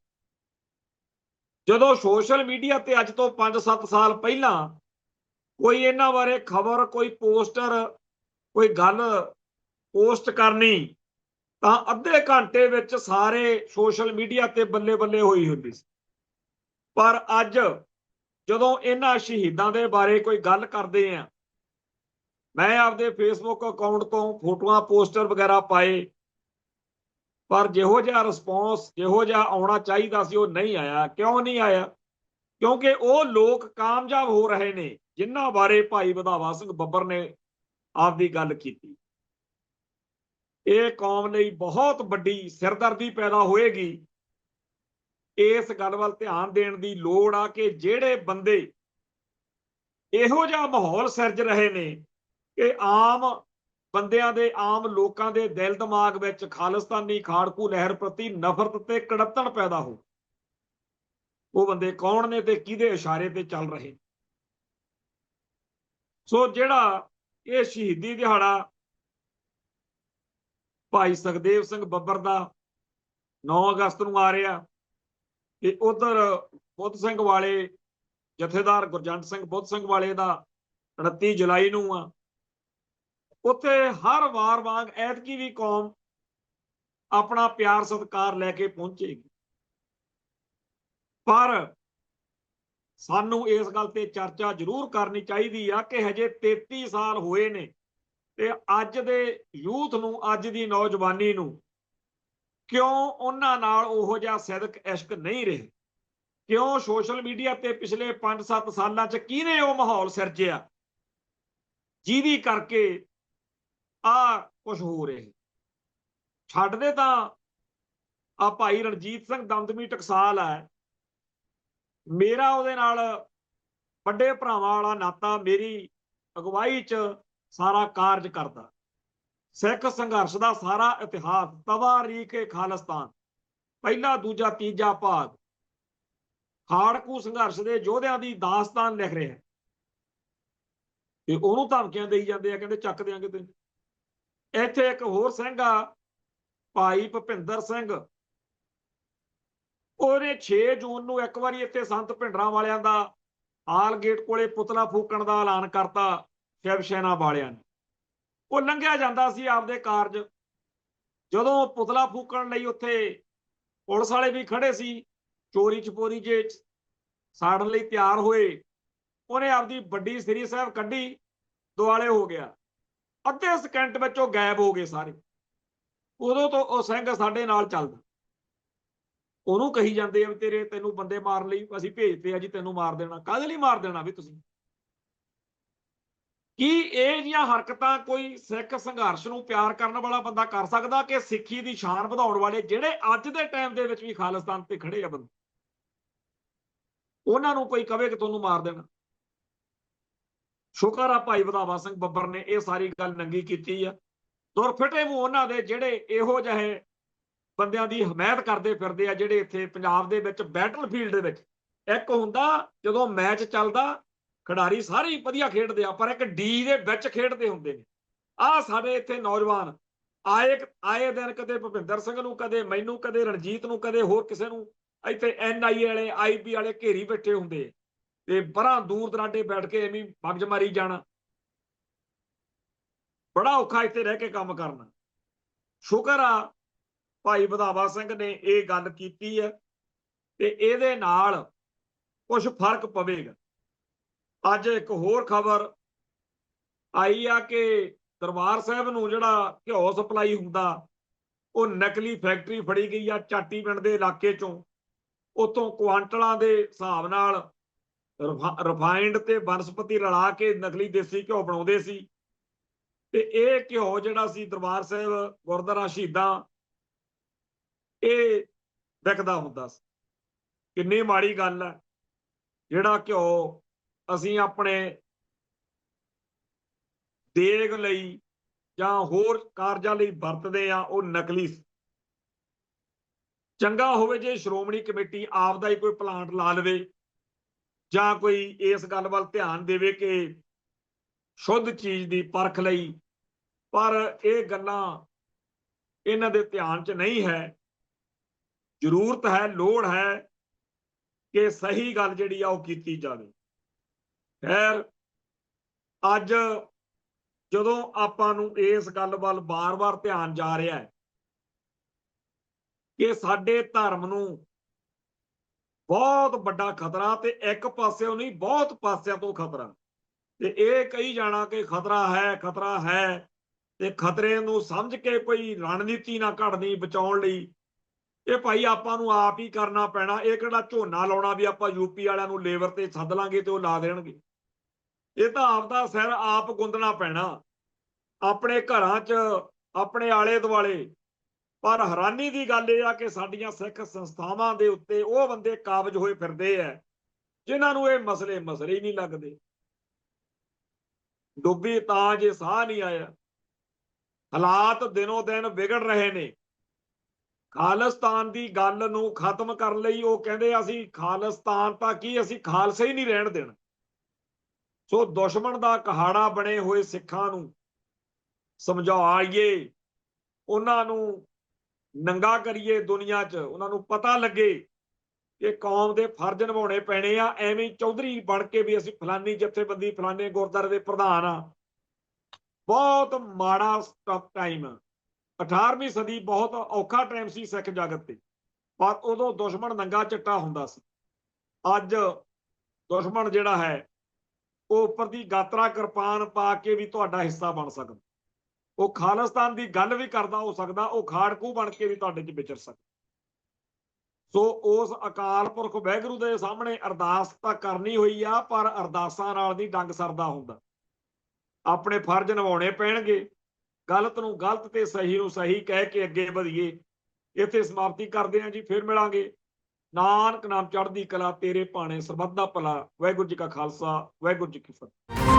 ਜਦੋਂ ਸੋਸ਼ਲ ਮੀਡੀਆ ਤੇ ਅੱਜ ਤੋਂ 5-7 ਸਾਲ ਪਹਿਲਾਂ ਕੋਈ ਇਹਨਾਂ ਬਾਰੇ ਖਬਰ, ਕੋਈ ਪੋਸਟਰ, ਕੋਈ ਗੱਲ ਪੋਸਟ ਕਰਨੀ ਤਾਂ ਅੱਧੇ ਘੰਟੇ ਵਿੱਚ ਸਾਰੇ ਸੋਸ਼ਲ ਮੀਡੀਆ ਤੇ ਬੱਲੇ ਬੱਲੇ ਹੋਈ ਹੁੰਦੀ ਸੀ। ਪਰ ਅੱਜ ਜਦੋਂ ਇਹਨਾਂ ਸ਼ਹੀਦਾਂ ਦੇ ਬਾਰੇ ਕੋਈ ਗੱਲ ਕਰਦੇ ਆ, ਮੈਂ ਆਪਦੇ ਫੇਸਬੁੱਕ ਅਕਾਊਂਟ ਤੋਂ ਫੋਟੋਆਂ, ਪੋਸਟਰ ਵਗੈਰਾ ਪਾਏ, ਪਰ ਜਿਹੋ ਜਿਹਾ ਰਿਸਪੌਂਸ, ਜਿਹੋ ਜਿਹਾ ਆਉਣਾ ਚਾਹੀਦਾ ਸੀ ਉਹ ਨਹੀਂ ਆਇਆ। ਕਿਉਂ ਨਹੀਂ ਆਇਆ? ਕਿਉਂਕਿ ਉਹ ਲੋਕ ਕਾਮਯਾਬ ਹੋ ਰਹੇ ਨੇ ਜਿਨ੍ਹਾਂ ਬਾਰੇ ਭਾਈ ਵਧਾਵਾ ਸਿੰਘ ਬੱਬਰ ਨੇ ਆਪਦੀ ਗੱਲ ਕੀਤੀ। ਇਹ ਕੌਮ ਲਈ ਬਹੁਤ ਵੱਡੀ ਸਿਰਦਰਦੀ ਪੈਦਾ ਹੋਏਗੀ। ਇਸ ਗੱਲ ਵੱਲ ਧਿਆਨ ਦੇਣ ਦੀ ਲੋੜ ਆ ਕਿ ਜਿਹੜੇ ਬੰਦੇ ਇਹੋ ਜਿਹਾ ਮਾਹੌਲ ਸਿਰਜ ਰਹੇ ਨੇ ਕਿ ਆਮ ਬੰਦਿਆਂ ਦੇ, ਆਮ ਲੋਕਾਂ ਦੇ ਦਿਲ ਦਿਮਾਗ ਵਿੱਚ ਖਾਲਿਸਤਾਨੀ ਖਾੜਕੂ ਲਹਿਰ ਪ੍ਰਤੀ ਨਫ਼ਰਤ ਤੇ ਕੜੱਤਣ ਪੈਦਾ ਹੋ, ਉਹ ਬੰਦੇ ਕੌਣ ਨੇ ਤੇ ਕਿਹਦੇ ਇਸ਼ਾਰੇ ਤੇ ਚੱਲ ਰਹੇ। ਸੋ ਜਿਹੜਾ ਇਹ ਸ਼ਹੀਦੀ ਦਿਹਾੜਾ ਭਾਈ ਸੁਖਦੇਵ ਸਿੰਘ ਬੱਬਰ ਦਾ 9 ਅਗਸਤ ਨੂੰ ਆ ਰਿਹਾ, ਤੇ ਉਧਰ ਬੁੱਧ ਸਿੰਘ ਵਾਲੇ ਜਥੇਦਾਰ ਗੁਰਜੰਟ ਸਿੰਘ ਬੁੱਧ ਸਿੰਘ ਵਾਲੇ ਦਾ 29 ਜੁਲਾਈ ਨੂੰ ਆ। ਉੱਥੇ ਹਰ ਵਾਰ ਵਾਂਗ ਐਤਕੀ ਵੀ ਕੌਮ ਆਪਣਾ ਪਿਆਰ ਸਤਿਕਾਰ ਲੈ ਕੇ ਪਹੁੰਚੇਗੀ। ਪਰ ਸਾਨੂੰ ਇਸ ਗੱਲ ਤੇ ਚਰਚਾ ਜ਼ਰੂਰ ਕਰਨੀ ਚਾਹੀਦੀ ਆ ਕਿ ਹਜੇ 33 ਸਾਲ ਹੋਏ ਨੇ ਤੇ ਅੱਜ ਦੇ ਯੂਥ ਨੂੰ, ਅੱਜ ਦੀ ਨੌਜਵਾਨੀ ਨੂੰ ਕਿਉਂ ਉਹਨਾਂ ਨਾਲ ਉਹੋ ਜਿਹਾ ਸਿਦਕ ਇਸ਼ਕ ਨਹੀਂ ਰਿਹਾ? ਕਿਉਂ ਸੋਸ਼ਲ ਮੀਡੀਆ ਤੇ ਪਿਛਲੇ 5-7 ਸਾਲਾਂ 'ਚ ਕਿਹਨੇ ਉਹ ਮਾਹੌਲ ਸਿਰਜਿਆ ਜਿਹਦੀ ਕਰਕੇ ਆ ਕੁਝ ਹੋ ਰਿਹਾ? ਛੱਡਦੇ ਤਾਂ ਆ ਭਾਈ ਰਣਜੀਤ ਸਿੰਘ ਦਮਦਮੀ ਟਕਸਾਲ ਹੈ, ਮੇਰਾ ਉਹਦੇ ਨਾਲ ਵੱਡੇ ਭਰਾਵਾਂ ਵਾਲਾ ਨਾਤਾ, ਮੇਰੀ ਅਗਵਾਈ 'ਚ ਸਾਰਾ ਕਾਰਜ ਕਰਦਾ। ਸਿੱਖ ਸੰਘਰਸ਼ ਦਾ ਸਾਰਾ ਇਤਿਹਾਸ, ਤਵਾਰੀਖ ਖਾਲਿਸਤਾਨ, ਪਹਿਲਾ, ਦੂਜਾ, ਤੀਜਾ ਭਾਗ, ਖਾੜਕੂ ਸੰਘਰਸ਼ ਦੇ ਯੋਧਿਆਂ ਦੀ ਦਾਸਤਾਨ ਲਿਖ ਰਿਹਾ ਤੇ ਉਹਨੂੰ ਧਮਕੀਆਂ ਦੇਈ ਜਾਂਦੇ ਆ, ਕਹਿੰਦੇ ਚੱਕ ਦਿਆਂਗੇ ਤੈਨੂੰ। ਇੱਥੇ ਇੱਕ ਹੋਰ ਸਿੰਘ ਆ ਭਾਈ ਭੁਪਿੰਦਰ ਸਿੰਘ, ਉਹਨੇ 6 ਜੂਨ ਨੂੰ ਇੱਕ ਵਾਰੀ ਇੱਥੇ ਸੰਤ ਭਿੰਡਰਾਂ ਵਾਲਿਆਂ ਦਾ ਆਲ ਗੇਟ ਕੋਲੇ ਪੁਤਲਾ ਫੂਕਣ ਦਾ ਐਲਾਨ ਕਰਤਾ ਸ਼ਿਵ ਸੈਨਾ ਵਾਲਿਆਂ ਨੇ। ਉਹ ਲੰਘਿਆ ਜਾਂਦਾ ਸੀ ਆਪਦੇ ਕਾਰਜ, ਜਦੋਂ ਪੁਤਲਾ ਫੂਕਣ ਲਈ ਉੱਥੇ ਪੁਲਿਸ ਵਾਲੇ ਵੀ ਖੜੇ ਸੀ, ਚੋਰੀ ਚਪੋਰੀ ਜੇ ਸਾੜਨ ਲਈ ਤਿਆਰ ਹੋਏ, ਉਹਨੇ ਆਪਦੀ ਵੱਡੀ ਸ੍ਰੀ ਸਾਹਿਬ ਕੱਢੀ, ਦੁਆਲੇ ਹੋ ਗਿਆ, ਅੱਧੇ ਸਕਿੰਟ ਵਿੱਚ ਉਹ ਗਾਇਬ ਹੋ ਗਏ ਸਾਰੇ। ਉਦੋਂ ਤੋਂ ਉਹ ਸਿੰਘ ਸਾਡੇ ਨਾਲ ਚੱਲਦਾ। ਉਹਨੂੰ ਕਹੀ ਜਾਂਦੇ ਆ ਵੀ ਤੇਰੇ, ਤੈਨੂੰ ਬੰਦੇ ਮਾਰਨ ਲਈ ਅਸੀਂ ਭੇਜਦੇ ਆ ਜੀ, ਤੈਨੂੰ ਮਾਰ ਦੇਣਾ। ਕਾਹਦੇ ਲਈ ਮਾਰ ਦੇਣਾ ਵੀ ਤੁਸੀਂ? ਕੀ ਇਹ ਜਿਹੀਆਂ ਹਰਕਤਾਂ ਕੋਈ ਸਿੱਖ ਸੰਘਰਸ਼ ਨੂੰ ਪਿਆਰ ਕਰਨ ਵਾਲਾ ਬੰਦਾ ਕਰ ਸਕਦਾ ਕਿ ਸਿੱਖੀ ਦੀ ਸ਼ਾਨ ਵਧਾਉਣ ਵਾਲੇ ਜਿਹੜੇ ਅੱਜ ਦੇ ਟਾਈਮ ਦੇ ਵਿੱਚ ਵੀ ਖਾਲਿਸਤਾਨ ਤੇ ਖੜੇ ਆ ਬੰਦੇ, ਉਹਨਾਂ ਨੂੰ ਕੋਈ ਕਵੇ ਕਿ ਤੁਹਾਨੂੰ ਮਾਰ ਦੇਣਾ? ਸ਼ੁਕਰ ਆ ਭਾਈ ਵਧਾਵਾ ਸਿੰਘ ਬੱਬਰ ਨੇ ਇਹ ਸਾਰੀ ਗੱਲ ਨੰਗੀ ਕੀਤੀ ਆ। ਦੁਰ ਫਿਟੇ ਮੂੰਹ ਉਹਨਾਂ ਦੇ ਜਿਹੜੇ ਇਹੋ ਜਿਹੇ ਬੰਦਿਆਂ ਦੀ ਹਮਾਇਤ ਕਰਦੇ ਫਿਰਦੇ ਆ, ਜਿਹੜੇ ਇੱਥੇ ਪੰਜਾਬ ਦੇ ਵਿੱਚ ਬੈਟਲਫੀਲਡ ਦੇ ਵਿੱਚ, ਇੱਕ ਹੁੰਦਾ ਜਦੋਂ ਮੈਚ ਚੱਲਦਾ ਖਿਡਾਰੀ ਸਾਰੇ ਹੀ ਵਧੀਆ ਖੇਡਦੇ ਆ, ਪਰ ਇੱਕ ਡੀ ਦੇ ਵਿੱਚ ਖੇਡਦੇ ਹੁੰਦੇ ਨੇ। ਆਹ ਸਾਡੇ ਇੱਥੇ ਨੌਜਵਾਨ ਆਏ ਦਿਨ ਕਦੇ ਭੁਪਿੰਦਰ ਸਿੰਘ ਨੂੰ, ਕਦੇ ਮੈਨੂੰ, ਕਦੇ ਰਣਜੀਤ ਨੂੰ, ਕਦੇ ਹੋਰ ਕਿਸੇ ਨੂੰ, ਇੱਥੇ NIA ਵਾਲੇ, IP ਵਾਲੇ ਘੇਰੀ ਬੈਠੇ ਹੁੰਦੇ ਤੇ ਬੜਾ ਦੂਰ ਦਰਾਡੇ ਬੈਠ ਕੇ ਐਵੇਂ ਮਗਜ ਮਾਰੀ ਜਾਣਾ। ਬੜਾ ਔਖਾ ਇੱਥੇ ਰਹਿ ਕੇ ਕੰਮ ਕਰਨਾ। ਸ਼ੁਕਰ ਆ ਭਾਈ ਵਧਾਵਾ ਸਿੰਘ ਨੇ ਇਹ ਗੱਲ ਕੀਤੀ ਹੈ ਤੇ ਇਹਦੇ ਨਾਲ ਕੁਝ ਫਰਕ ਪਵੇਗਾ। ਅੱਜ ਇੱਕ ਹੋਰ ਖਬਰ ਆਈ ਆ ਕਿ ਦਰਬਾਰ ਸਾਹਿਬ ਨੂੰ ਜਿਹੜਾ ਘਿਓ ਸਪਲਾਈ ਹੁੰਦਾ, ਉਹ ਨਕਲੀ ਫੈਕਟਰੀ ਫੜੀ ਗਈ ਆ ਚਾਟੀ ਪਿੰਡ ਦੇ ਇਲਾਕੇ ਚੋਂ। ਉਤੋਂ ਕੁਆਂਟਲਾਂ ਦੇ ਹਿਸਾਬ ਨਾਲ ਰਿਫਾਈਨਡ ਤੇ ਬਨਸਪਤੀ ਰਲਾ ਕੇ ਨਕਲੀ ਦੇਸੀ ਘਿਓ ਬਣਾਉਂਦੇ ਸੀ ਤੇ ਇਹ ਘਿਓ ਜਿਹੜਾ ਸੀ ਦਰਬਾਰ ਸਾਹਿਬ ਗੁਰਦੁਆਰਾ ਸ਼ਹੀਦਾਂ ਇਹ ਵਿਕਦਾ ਹੁੰਦਾ ਸੀ। ਕਿੰਨੀ ਮਾੜੀ ਗੱਲ ਹੈ, ਜਿਹੜਾ ਘਿਓ ਅਸੀਂ ਆਪਣੇ ਦੇਗ ਲਈ ਜਾਂ ਹੋਰ ਕਾਰਜਾਂ ਲਈ ਵਰਤਦੇ ਆ ਉਹ ਨਕਲੀ। ਚੰਗਾ ਹੋਵੇ ਜੇ ਸ਼੍ਰੋਮਣੀ ਕਮੇਟੀ ਆਪ ਦਾ ਹੀ ਕੋਈ ਪਲਾਂਟ ਲਾ ਲਵੇ ਜਾਂ ਕੋਈ ਇਸ ਗੱਲ ਵੱਲ ਧਿਆਨ ਦੇਵੇ ਕਿ ਸ਼ੁੱਧ ਚੀਜ਼ ਦੀ ਪਰਖ ਲਈ, ਪਰ ਇਹ ਗੱਲਾਂ ਇਹਨਾਂ ਦੇ ਧਿਆਨ 'ਚ ਨਹੀਂ ਹੈ। ਜ਼ਰੂਰਤ ਹੈ, ਲੋੜ ਹੈ ਕਿ ਸਹੀ ਗੱਲ ਜਿਹੜੀ ਆ ਉਹ ਕੀਤੀ ਜਾਵੇ। ਖੈਰ, ਅੱਜ ਜਦੋਂ ਆਪਾਂ ਨੂੰ ਇਸ ਗੱਲ ਵੱਲ ਬਾਰ-ਬਾਰ ਧਿਆਨ ਜਾ ਰਿਹਾ ਹੈ ਕਿ ਸਾਡੇ ਧਰਮ ਨੂੰ ਬਹੁਤ ਵੱਡਾ ਖਤਰਾ, ਤੇ ਇੱਕ ਪਾਸਿਓਂ ਨਹੀਂ ਬਹੁਤ ਪਾਸਿਆਂ ਤੋਂ ਖਤਰਾ, ਤੇ ਇਹ ਕਹੀ ਜਾਣਾ ਕਿ ਖਤਰਾ ਹੈ ਤੇ ਖਤਰੇ ਨੂੰ ਸਮਝ ਕੇ ਕੋਈ ਰਣਨੀਤੀ ਨਾ ਘੜਨੀ ਬਚਾਉਣ ਲਈ, ਇਹ ਭਾਈ ਆਪਾਂ ਨੂੰ ਆਪ ਹੀ ਕਰਨਾ ਪੈਣਾ। ਇਹ ਕਿਹੜਾ ਝੋਨਾ ਲਾਉਣਾ ਵੀ ਆਪਾਂ ਯੂਪੀ ਵਾਲਿਆਂ ਨੂੰ ਲੇਬਰ ਤੇ ਸੱਦ ਲਾਂਗੇ ਤੇ ਉਹ ਲਾ ਦੇਣਗੇ। ਇਹ ਤਾਂ ਆਪਦਾ ਸਿਰ ਆਪ ਗੁੰਦਣਾ ਪੈਣਾ ਆਪਣੇ ਘਰਾਂ 'ਚ, ਆਪਣੇ ਆਲੇ ਦੁਆਲੇ। ਪਰ ਹੈਰਾਨੀ ਦੀ ਗੱਲ ਇਹ ਆ ਕਿ ਸਾਡੀਆਂ ਸਿੱਖ ਸੰਸਥਾਵਾਂ ਦੇ ਉੱਤੇ ਉਹ ਬੰਦੇ ਕਾਬਜ ਹੋਏ ਫਿਰਦੇ ਆ ਜਿਨ੍ਹਾਂ ਨੂੰ ਇਹ ਮਸਲੇ ਹੀ ਨਹੀਂ ਲੱਗਦੇ। ਡੁੱਬੀ ਤਾਂ ਜੇ ਸਾਹ ਨਹੀਂ ਆਇਆ। ਹਾਲਾਤ ਦਿਨੋਂ ਦਿਨ ਵਿਗੜ ਰਹੇ ਨੇ। ਖਾਲਿਸਤਾਨ ਦੀ ਗੱਲ ਨੂੰ ਖਤਮ ਕਰਨ ਲਈ ਉਹ ਕਹਿੰਦੇ ਅਸੀਂ ਖਾਲਿਸਤਾਨ ਤਾਂ ਕੀ, ਅਸੀਂ ਖਾਲਸਾ ਹੀ ਨਹੀਂ ਰਹਿਣ ਦੇਣਾ। ਸੋ ਦੁਸ਼ਮਣ ਦਾ ਕਹਾੜਾ ਬਣੇ ਹੋਏ ਸਿੱਖਾਂ ਨੂੰ ਸਮਝਾਈਏ, ਉਹਨਾਂ ਨੂੰ ਨੰਗਾ ਕਰੀਏ ਦੁਨੀਆ 'ਚ, ਉਹਨਾਂ ਨੂੰ ਪਤਾ ਲੱਗੇ ਕਿ ਕੌਮ ਦੇ ਫਰਜ਼ ਨਿਭਾਉਣੇ ਪੈਣੇ ਆ। ਐਵੇਂ ਚੌਧਰੀ ਬਣ ਕੇ ਵੀ ਅਸੀਂ ਫਲਾਨੀ ਜਥੇਬੰਦੀ, ਫਲਾਨੇ ਗੁਰਦੁਆਰੇ ਦੇ ਪ੍ਰਧਾਨ ਆ, ਬਹੁਤ ਮਾੜਾ ਟਾਈਮ। 18ਵੀਂ ਸਦੀ ਬਹੁਤ ਔਖਾ ਟਾਈਮ ਸੀ ਸਿੱਖ ਜਗਤ ਤੇ, ਪਰ ਉਦੋਂ ਦੁਸ਼ਮਣ ਨੰਗਾ ਚਿੱਟਾ ਹੁੰਦਾ ਸੀ। ਅੱਜ ਦੁਸ਼ਮਣ ਜਿਹੜਾ ਹੈ ਉਹ ਉੱਪਰ ਦੀ ਗਾਤਰਾ ਕਿਰਪਾਨ ਪਾ ਕੇ ਵੀ ਤੁਹਾਡਾ ਹਿੱਸਾ ਬਣ ਸਕਦਾ। ਉਹ ਖਾਲਿਸਤਾਨ ਦੀ ਗੱਲ ਵੀ ਕਰਦਾ ਹੋ ਸਕਦਾ, ਉਹ ਖਾੜਕੂ ਬਣ ਕੇ ਵੀ ਤੁਹਾਡੇ 'ਚ ਵਿਚਰ ਸਕਦਾ। ਸੋ ਉਸ ਅਕਾਲ ਪੁਰਖ ਵਾਹਿਗੁਰੂ ਦੇ ਸਾਹਮਣੇ ਅਰਦਾਸ ਤਾਂ ਕਰਨੀ ਹੋਈ ਆ, ਪਰ ਅਰਦਾਸਾਂ ਨਾਲ ਨਹੀਂ ਡੰਗ ਸਰਦਾ ਹੁੰਦਾ। ਆਪਣੇ ਫਰਜ਼ ਨਿਭਾਉਣੇ ਪੈਣਗੇ। ਗਲਤ ਨੂੰ ਗਲਤ ਤੇ ਸਹੀ ਨੂੰ ਸਹੀ ਕਹਿ ਕੇ ਅੱਗੇ ਵਧੀਏ। ਇੱਥੇ ਸਮਾਪਤੀ ਕਰਦੇ ਹਾਂ ਜੀ, ਫਿਰ ਮਿਲਾਂਗੇ। ਨਾਨਕ ਨਾਮ ਚੜ੍ਹਦੀ ਕਲਾ, ਤੇਰੇ ਭਾਣੇ ਸਰਬੱਤ ਦਾ ਭਲਾ। ਵਾਹਿਗੁਰੂ ਜੀ ਕਾ ਖਾਲਸਾ, ਵਾਹਿਗੁਰੂ ਜੀ ਕੀ ਫਤਿਹ।